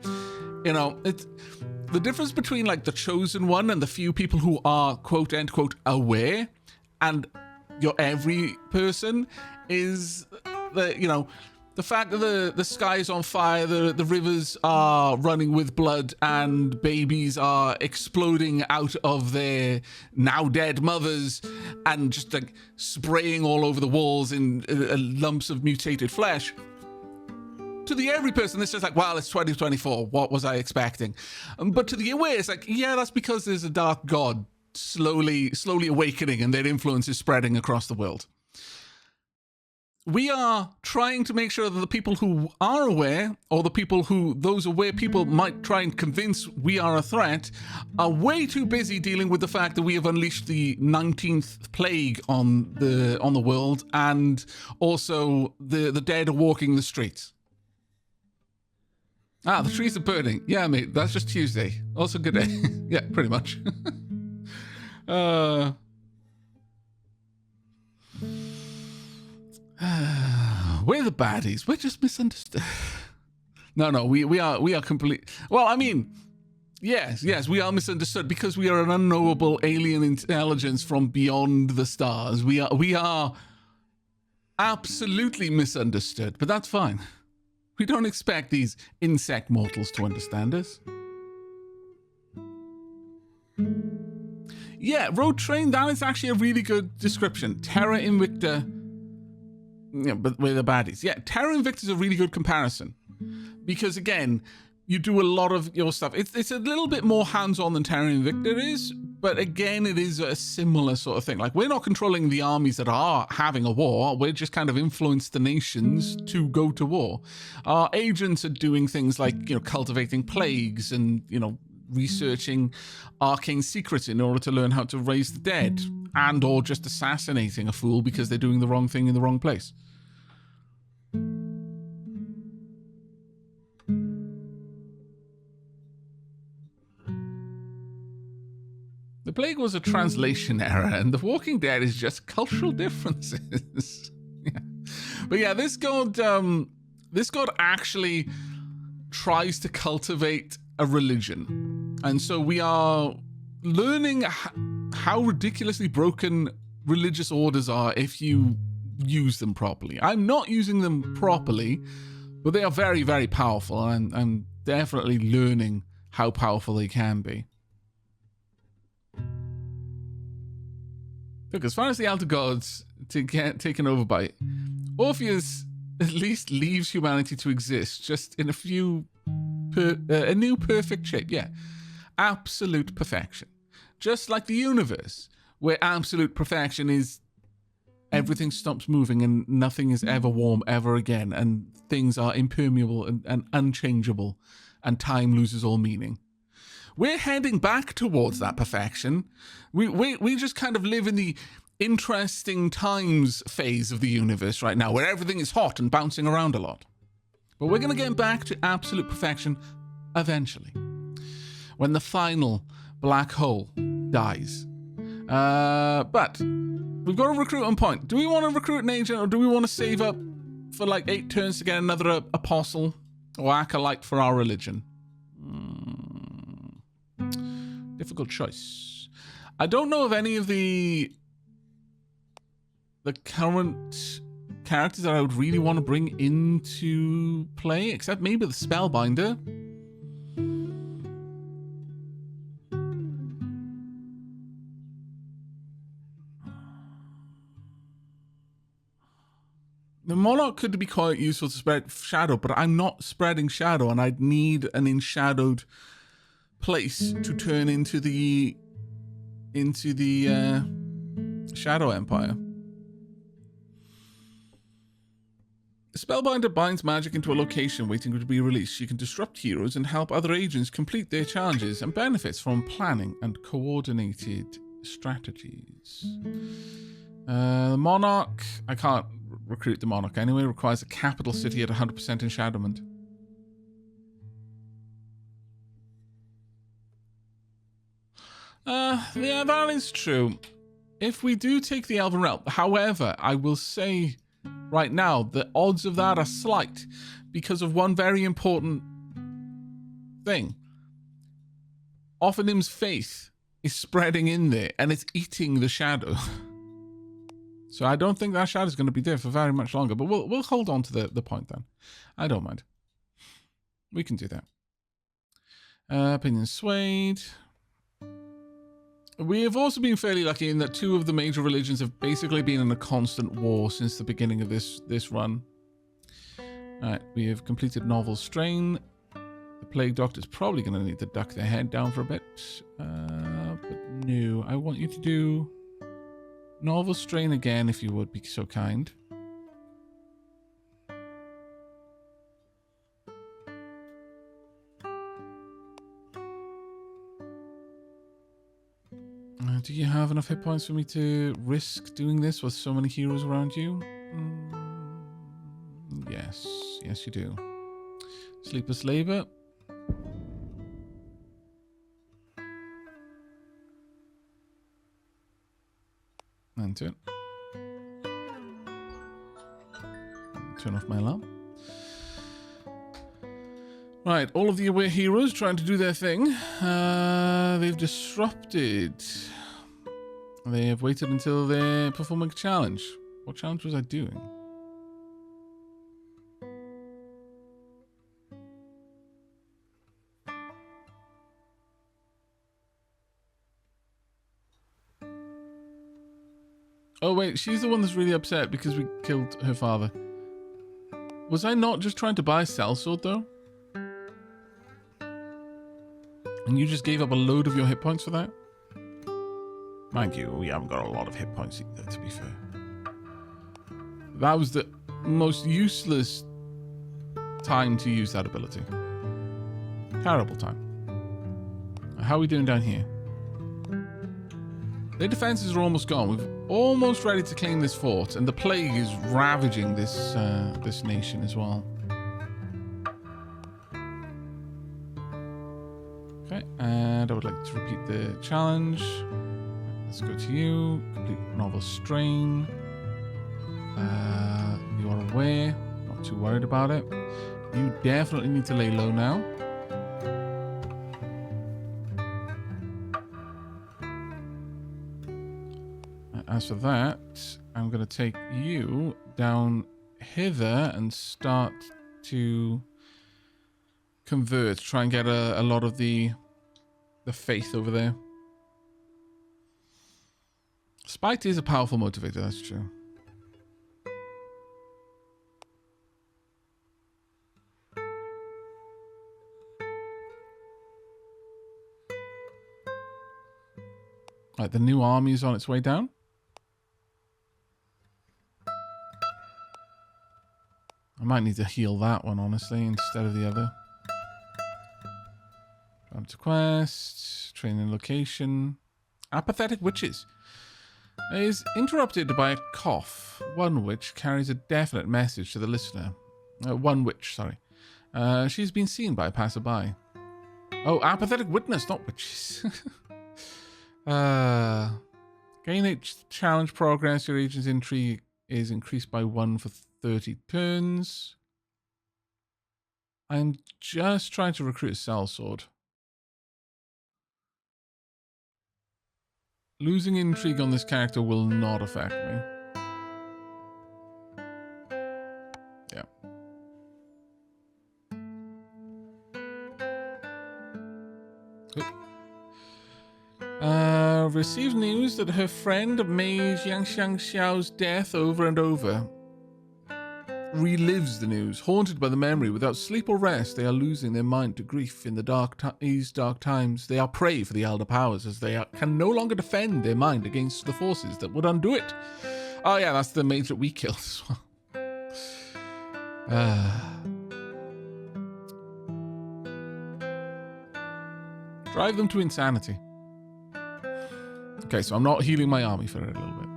S1: you know, it's the difference between like the chosen one and the few people who are quote unquote aware and your every person is the, you know, the fact that the sky is on fire, the rivers are running with blood, and babies are exploding out of their now dead mothers and just like spraying all over the walls in lumps of mutated flesh. To the every person, it's just like, well, it's 2024. What was I expecting? But to the aware, it's like, yeah, that's because there's a dark god slowly awakening and their influence is spreading across the world. We are trying to make sure that the people who are aware, or the people who those aware people might try and convince we are a threat, are way too busy dealing with the fact that we have unleashed the 19th plague on the world, and also the dead are walking the streets. Ah, the trees are burning. Yeah, mate, that's just Tuesday. Also good day. Yeah, pretty much. We're the baddies. We're just misunderstood. No, we are complete. Well, I mean, yes, we are misunderstood because we are an unknowable alien intelligence from beyond the stars. We are absolutely misunderstood, but that's fine. We don't expect these insect mortals to understand us. Yeah, Road Train, that is actually a really good description. Terra Invicta. Yeah, but we're the baddies. Yeah, Terra Invicta is a really good comparison because, again, you do a lot of your stuff. It's a little bit more hands-on than Terra Invicta is, but again, it is a similar sort of thing. Like, we're not controlling the armies that are having a war. We're just kind of influence the nations to go to war. Our agents are doing things like, you know, cultivating plagues and, you know, researching arcane secrets in order to learn how to raise the dead, and or just assassinating a fool because they're doing the wrong thing in the wrong place. The plague was a translation error, and The Walking Dead is just cultural differences. Yeah. But yeah, this god actually tries to cultivate a religion, and so we are learning how ridiculously broken religious orders are if you use them properly. I'm not using them properly, but they are very, very powerful, and I'm definitely learning how powerful they can be. Look, as far as the Elder Gods to get taken over by, Orpheus at least leaves humanity to exist, just in a new perfect shape. Yeah, absolute perfection. Just like the universe, where absolute perfection is everything stops moving and nothing is ever warm ever again, and things are impermeable and unchangeable, and time loses all meaning. We're heading back towards that perfection. We just kind of live in the interesting times phase of the universe right now, where everything is hot and bouncing around a lot. But we're going to get back to absolute perfection eventually, when the final black hole dies. But we've got a recruitment point. Do we want to recruit an agent, or do we want to save up for like 8 turns to get another apostle or acolyte for our religion? Difficult choice. I don't know of any of the current characters that I would really want to bring into play, except maybe the Spellbinder. The Monarch could be quite useful to spread shadow, but I'm not spreading shadow, and I'd need an enshadowed place to turn into the Shadow Empire. The Spellbinder binds magic into a location waiting to be released. She can disrupt heroes and help other agents complete their challenges, and benefits from planning and coordinated strategies. The Monarch, I can't recruit the Monarch anyway, requires a capital city at 100% enshadowment. Yeah, that is true. If we do take the Elven Realm, however, I will say right now the odds of that are slight because of one very important thing. Ophanim's faith is spreading in there and it's eating the shadow. So I don't think that shadow is going to be there for very much longer, but we'll hold on to the point then. I don't mind. We can do that. Opinion swayed. We have also been fairly lucky in that 2 of the major religions have basically been in a constant war since the beginning of this run. Alright, we have completed Novel Strain. The Plague Doctor's probably going to need to duck their head down for a bit. But no, I want you to do Novel Strain again if you would be so kind. Do you have enough hit points for me to risk doing this with so many heroes around you? Yes. Yes, you do. Sleepless Labor. Enter it. Turn off my alarm. Right, all of the aware heroes trying to do their thing. They've disrupted. They have waited until they're performing a challenge. What challenge was I doing? Oh wait, she's the one that's really upset because we killed her father. Was I not just trying to buy a sellsword though? And you just gave up a load of your hit points for that? Mind you, we haven't got a lot of hit points either, to be fair. That was the most useless time to use that ability. Terrible time. How are we doing down here? Their defenses are almost gone. We're almost ready to claim this fort, and the plague is ravaging this this nation as well. Okay, and I would like to repeat the challenge. Let's go to you. Complete Novel Strain. You are aware. Not too worried about it. You definitely need to lay low now. As for that, I'm going to take you down hither and start to convert. Try and get a lot of the faith over there. Spite is a powerful motivator, that's true. Right, the new army is on its way down. I might need to heal that one, honestly, instead of the other. Up to quest, training location. Apathetic Witches is interrupted by a cough, one which carries a definite message to the listener. One witch, sorry. She's been seen by a passerby. Oh, apathetic witness, not witches. Gain each challenge progress. Your agent's intrigue is increased by 1 for 30 turns. I'm just trying to recruit a sellsword. Losing intrigue on this character will not affect me. Yeah. Received news that her friend made Yang Xiangxiao's death over and over. relives the news. Haunted by the memory, without sleep or rest, they are losing their mind to grief in these dark times. They are prey for the elder powers, as they can no longer defend their mind against the forces that would undo it. Oh yeah, that's the mage that we killed as well. Drive them to insanity. Okay, so I'm not healing my army for it a little bit.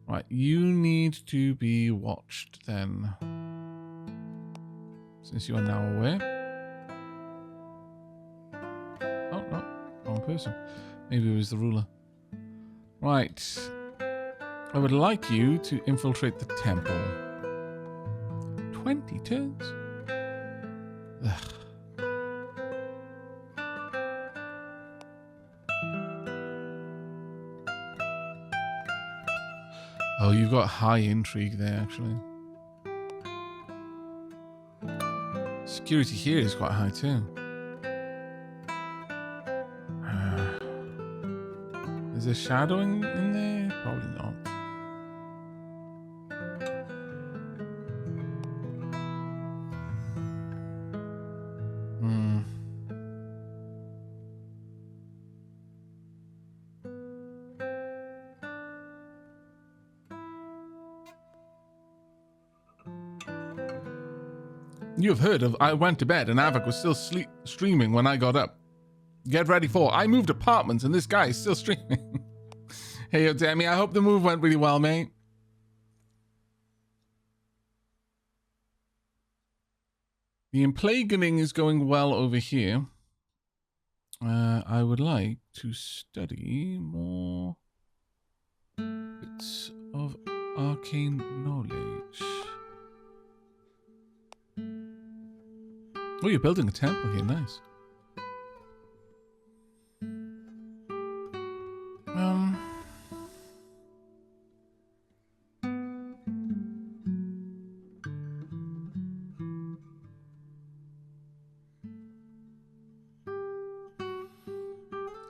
S1: Right, you need to be watched then. Since you are now aware. Oh, no, wrong person. Maybe it was the ruler. Right. I would like you to infiltrate the temple. 20 turns? Ugh. Oh, you've got high intrigue there, actually. Security here is quite high, too. Is there shadowing in there? Probably not. You have heard of I went to bed and Aavak was still streaming when I got up. Get ready for I moved apartments and this guy is still streaming. Hey, yo, Demi, I hope the move went really well, mate. The emplaguing is going well over here. I would like to study more bits of arcane knowledge. Oh, you're building a temple here. Nice.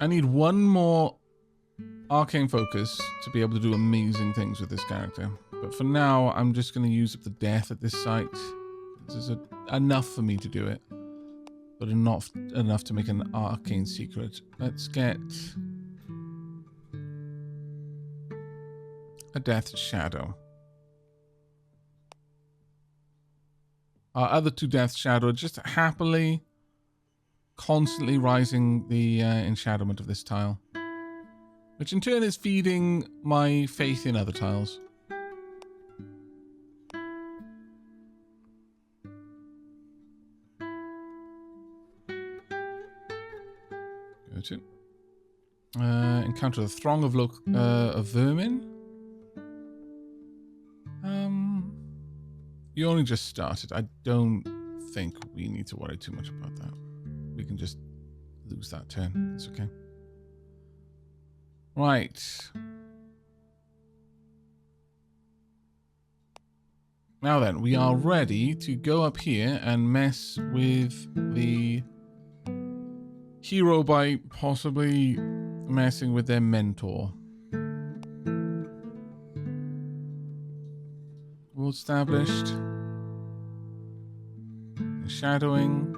S1: I need one more arcane focus to be able to do amazing things with this character. But for now, I'm just going to use up the death at this site. This is enough for me to do it, but not enough to make an arcane secret. Let's get a death shadow. Our other two death shadow are just happily, constantly rising the enshadowment of this tile, which in turn is feeding my faith in other tiles. Encounter a throng of vermin. You only just started. I don't think we need to worry too much about that. We can just lose that turn. It's okay. Right. Now then, we are ready to go up here and mess with the hero by possibly messing with their mentor. Well established. Shadowing.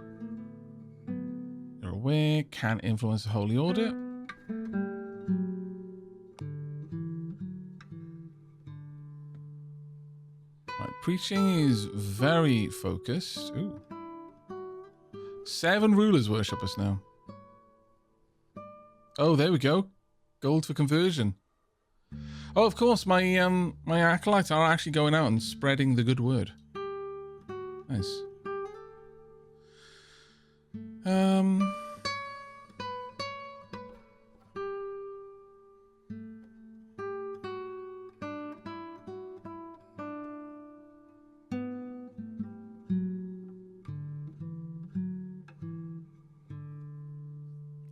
S1: You're aware. Can influence the Holy Order. Right, preaching is very focused. Ooh. 7 rulers worship us now. Oh, there we go. Gold for conversion. Oh, of course, my my acolytes are actually going out and spreading the good word. Nice.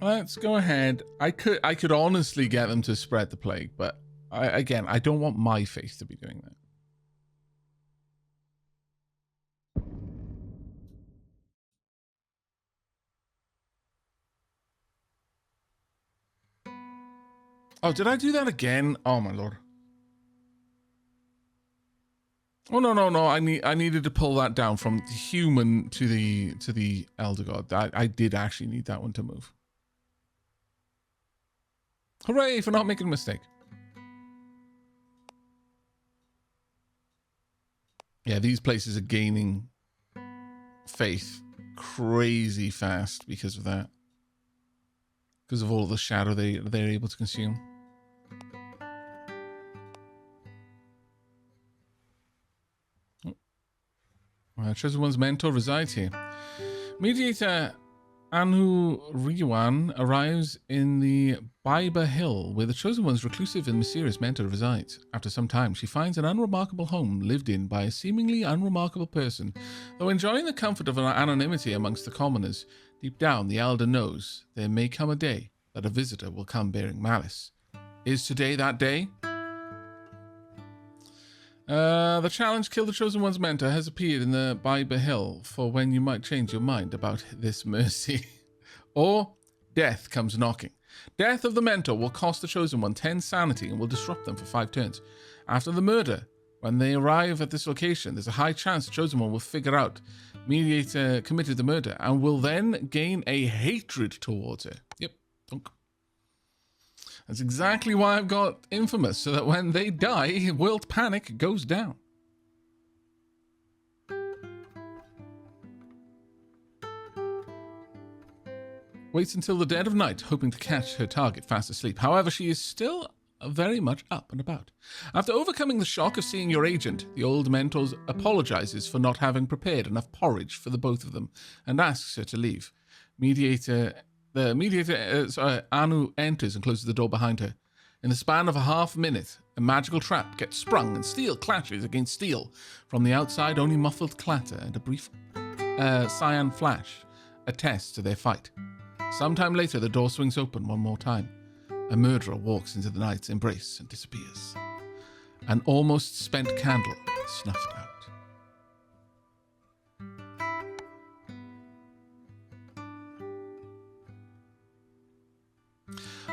S1: Let's go ahead. I could honestly get them to spread the plague, but I don't want my faith to be doing that. Oh, did I do that again? Oh my lord. Oh no. I needed to pull that down from the human to the elder god. I did actually need that one to move. Hooray for not making a mistake. Yeah, these places are gaining faith crazy fast because of that. Because of all the shadow they're able to consume. Chosen One's mentor resides here. Mediator Anu Ryuan arrives in the Baiba Hill, where the Chosen One's reclusive and mysterious mentor resides. After some time, she finds an unremarkable home lived in by a seemingly unremarkable person. Though enjoying the comfort of anonymity amongst the commoners, deep down the elder knows there may come a day that a visitor will come bearing malice. Is today that day? The challenge Kill the Chosen One's mentor has appeared in the Baiba Hill for when you might change your mind about this mercy. Or death comes knocking. Death of the mentor will cost the Chosen One 10 sanity and will disrupt them for 5 turns. After the murder, when they arrive at this location, there's a high chance the Chosen One will figure out Mediator committed the murder and will then gain a hatred towards her. Yep. That's exactly why I've got Infamous, so that when they die, world panic goes down. Waits until the dead of night, hoping to catch her target fast asleep. However, she is still very much up and about. After overcoming the shock of seeing your agent, the old mentor apologizes for not having prepared enough porridge for the both of them and asks her to leave. The mediator, Anu, enters and closes the door behind her. In the span of a half minute, a magical trap gets sprung and steel clashes against steel. From the outside, only muffled clatter and a brief cyan flash attest to their fight. Sometime later, the door swings open one more time. A murderer walks into the night's embrace and disappears. An almost spent candle snuffed out.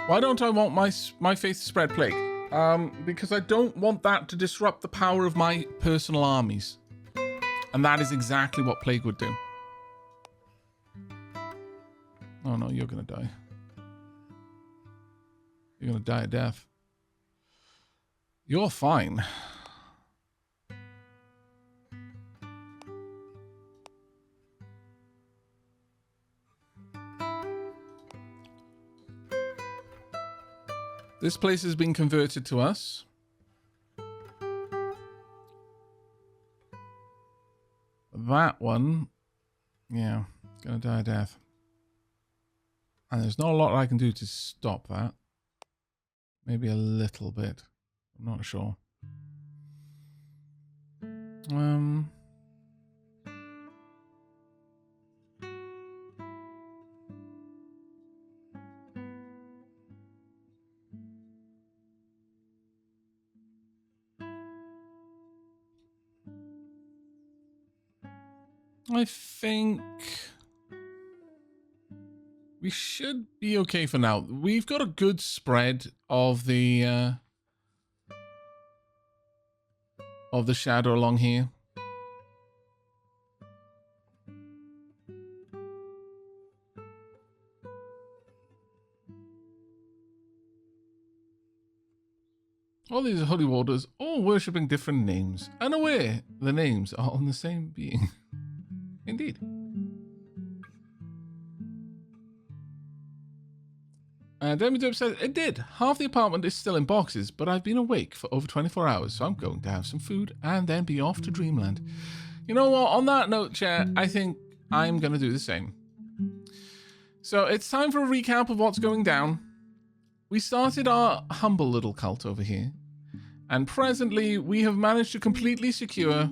S1: Why don't I want my faith to spread plague? Because I don't want that to disrupt the power of my personal armies. And that is exactly what plague would do. Oh no, you're gonna die. You're gonna die a death. You're fine. This place has been converted to us. That one, yeah, gonna die a death. And there's not a lot I can do to stop that. Maybe a little bit. I'm not sure. I think we should be okay for now. We've got a good spread of the shadow along here. All these holy warders, all worshipping different names, unaware the names are on the same being. Indeed. Demidub says, it did. Half the apartment is still in boxes, but I've been awake for over 24 hours, so I'm going to have some food and then be off to Dreamland. You know what? On that note, chat, I think I'm going to do the same. So it's time for a recap of what's going down. We started our humble little cult over here, and presently we have managed to completely secure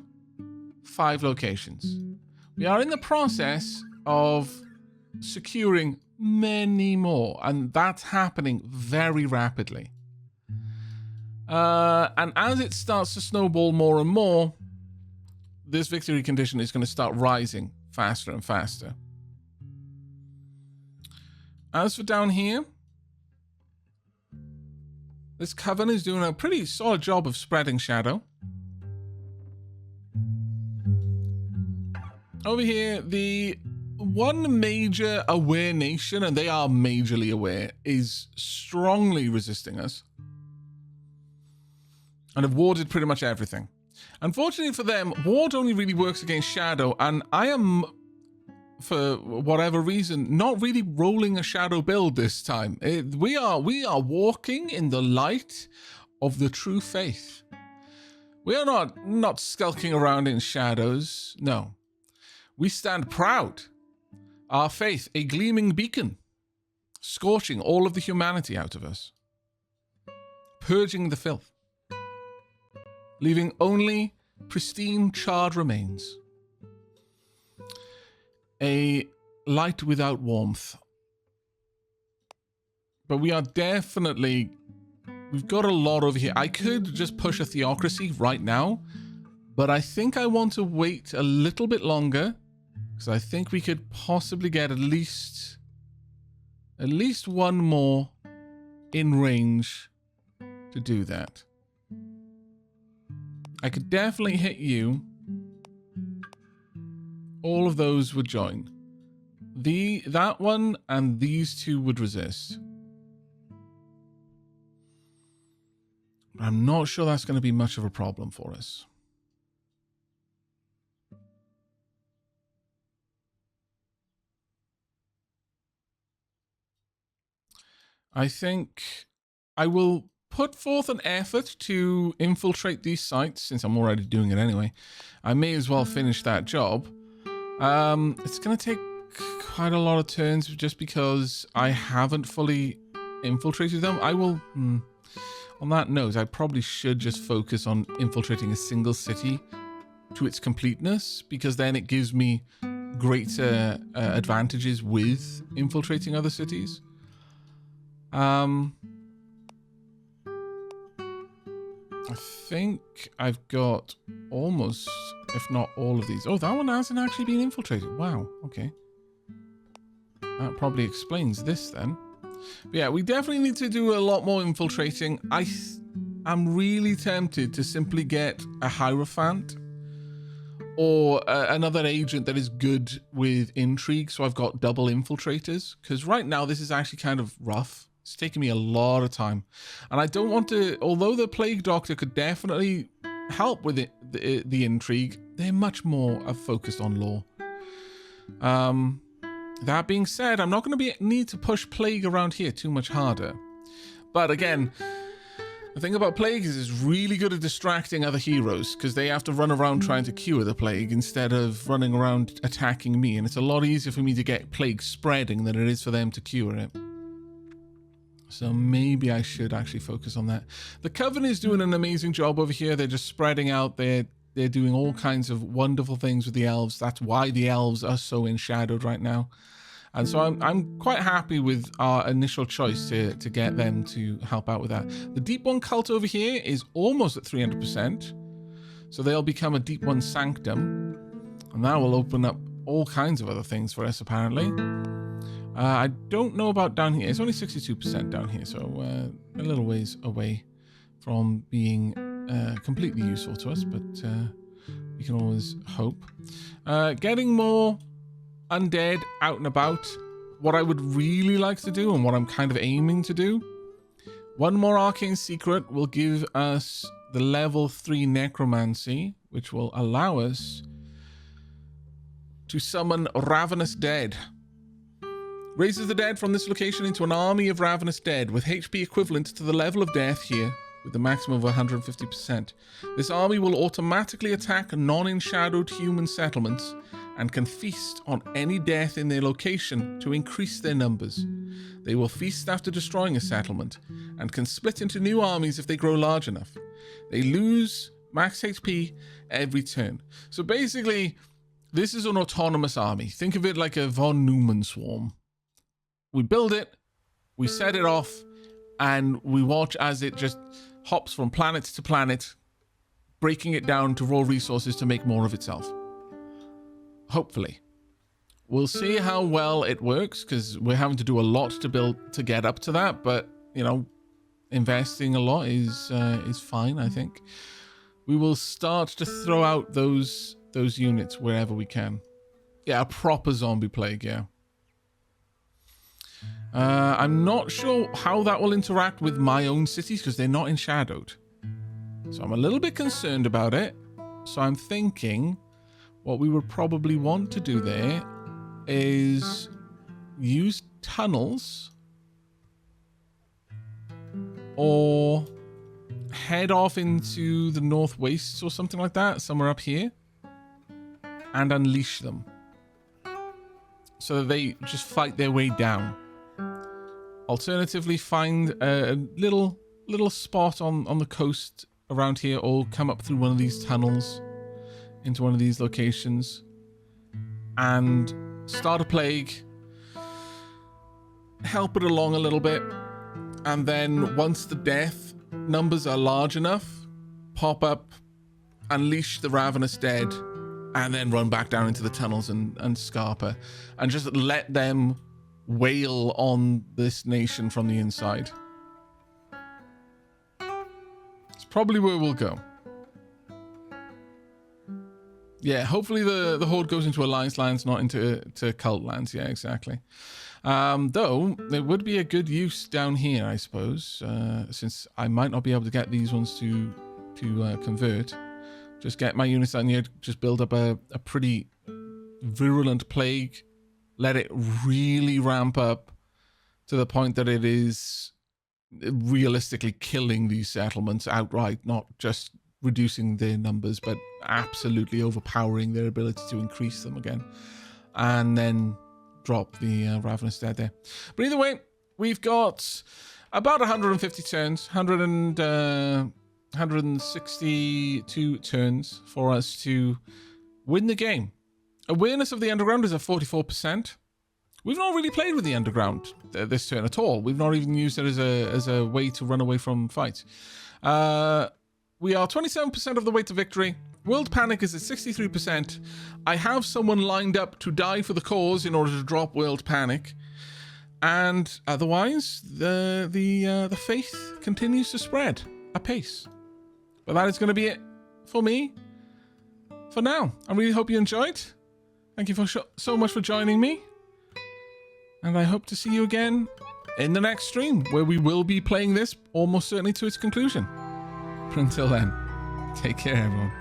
S1: 5 locations. We are in the process of securing many more, and that's happening very rapidly. And as it starts to snowball more and more, this victory condition is going to start rising faster and faster. As for down here, This coven is doing a pretty solid job of spreading shadow. Over here, the one major aware nation, and they are majorly aware, is strongly resisting us. And have warded pretty much everything. Unfortunately for them, ward only really works against shadow, and I am, for whatever reason, not really rolling a shadow build this time. We are walking in the light of the true faith. We are not skulking around in shadows, no. We stand proud. Our faith, a gleaming beacon, scorching all of the humanity out of us, purging the filth, leaving only pristine charred remains. A light without warmth. But we are definitely... We've got a lot over here. I could just push a theocracy right now, but I think I want to wait a little bit longer, because I think we could possibly get at least one more in range to do that. I could definitely hit you. All of those would join. That one and these two would resist. I'm not sure that's going to be much of a problem for us. I think I will put forth an effort to infiltrate these sites, since I'm already doing it anyway. I may as well finish that job. It's going to take quite a lot of turns just because I haven't fully infiltrated them. I will... on that note, I probably should just focus on infiltrating a single city to its completeness, because then it gives me greater advantages with infiltrating other cities. I think I've got almost, if not all of these. Oh, that one hasn't actually been infiltrated. Wow, okay. That probably explains this then. But yeah, we definitely need to do a lot more infiltrating. I'm really tempted to simply get a Hierophant or another agent that is good with intrigue, so I've got double infiltrators, because right now this is actually kind of rough. It's taking me a lot of time, and I don't want to, although the Plague Doctor could definitely help with it, the intrigue, they're much more focused on lore. That being said, I'm not going to need to push Plague around here too much harder. But again, the thing about Plague is it's really good at distracting other heroes, because they have to run around trying to cure the Plague instead of running around attacking me. And it's a lot easier for me to get Plague spreading than it is for them to cure it. So maybe I should actually focus on that. The Coven is doing an amazing job over here. They're just spreading out. They're doing all kinds of wonderful things with the elves. That's why the elves are so enshadowed right now. And so I'm quite happy with our initial choice to get them to help out with that. The Deep One cult over here is almost at 300%. So they'll become a Deep One Sanctum. And that will open up all kinds of other things for us, apparently. I don't know about down here. It's only 62% down here, so a little ways away from being completely useful to us, but we can always hope. Getting more undead out and about. What I would really like to do, and what I'm kind of aiming to do, one more arcane secret will give us the level 3 necromancy, which will allow us to summon ravenous dead. Raises the dead from this location into an army of ravenous dead with HP equivalent to the level of death here, with the maximum of 150%. This army will automatically attack non-enshadowed human settlements and can feast on any death in their location to increase their numbers. They will feast after destroying a settlement and can split into new armies if they grow large enough. They lose max HP every turn. So basically, this is an autonomous army. Think of it like a von Neumann swarm. We build it, we set it off, and we watch as it just hops from planet to planet, breaking it down to raw resources to make more of itself. Hopefully. We'll see how well it works, because we're having to do a lot to build to get up to that, but, you know, investing a lot is fine, I think. We will start to throw out those units wherever we can. Yeah, a proper zombie plague, yeah. I'm not sure how that will interact with my own cities because they're not enshadowed. So I'm a little bit concerned about it. So I'm thinking what we would probably want to do there is use tunnels or head off into the north wastes or something like that, somewhere up here, and unleash them so that they just fight their way down. Alternatively, find a little spot on the coast around here, or come up through one of these tunnels into one of these locations and start a plague, help it along a little bit, and then once the death numbers are large enough, pop up, unleash the ravenous dead, and then run back down into the tunnels and scarper, and just let them wail on this nation from the inside. It's probably where we'll go. Yeah, hopefully the horde goes into alliance lands, not into cult lands. Yeah, exactly. Though there would be a good use down here, I suppose, since I might not be able to get these ones to convert. Just get my units down here, just build up a pretty virulent plague, let it really ramp up to the point that it is realistically killing these settlements outright, not just reducing their numbers, but absolutely overpowering their ability to increase them again. And then drop the Ravenous Dead there. But either way, we've got about 150 turns, 162 turns for us to win the game. Awareness of the underground is at 44%. We've not really played with the underground this turn at all. We've not even used it as a way to run away from fights. We are 27% of the way to victory. World Panic is at 63%. I have someone lined up to die for the cause in order to drop World Panic. And otherwise, the faith continues to spread apace. But that is going to be it for me for now. I really hope you enjoyed. Thank you so much for joining me. And I hope to see you again in the next stream, where we will be playing this almost certainly to its conclusion. But until then, take care, everyone.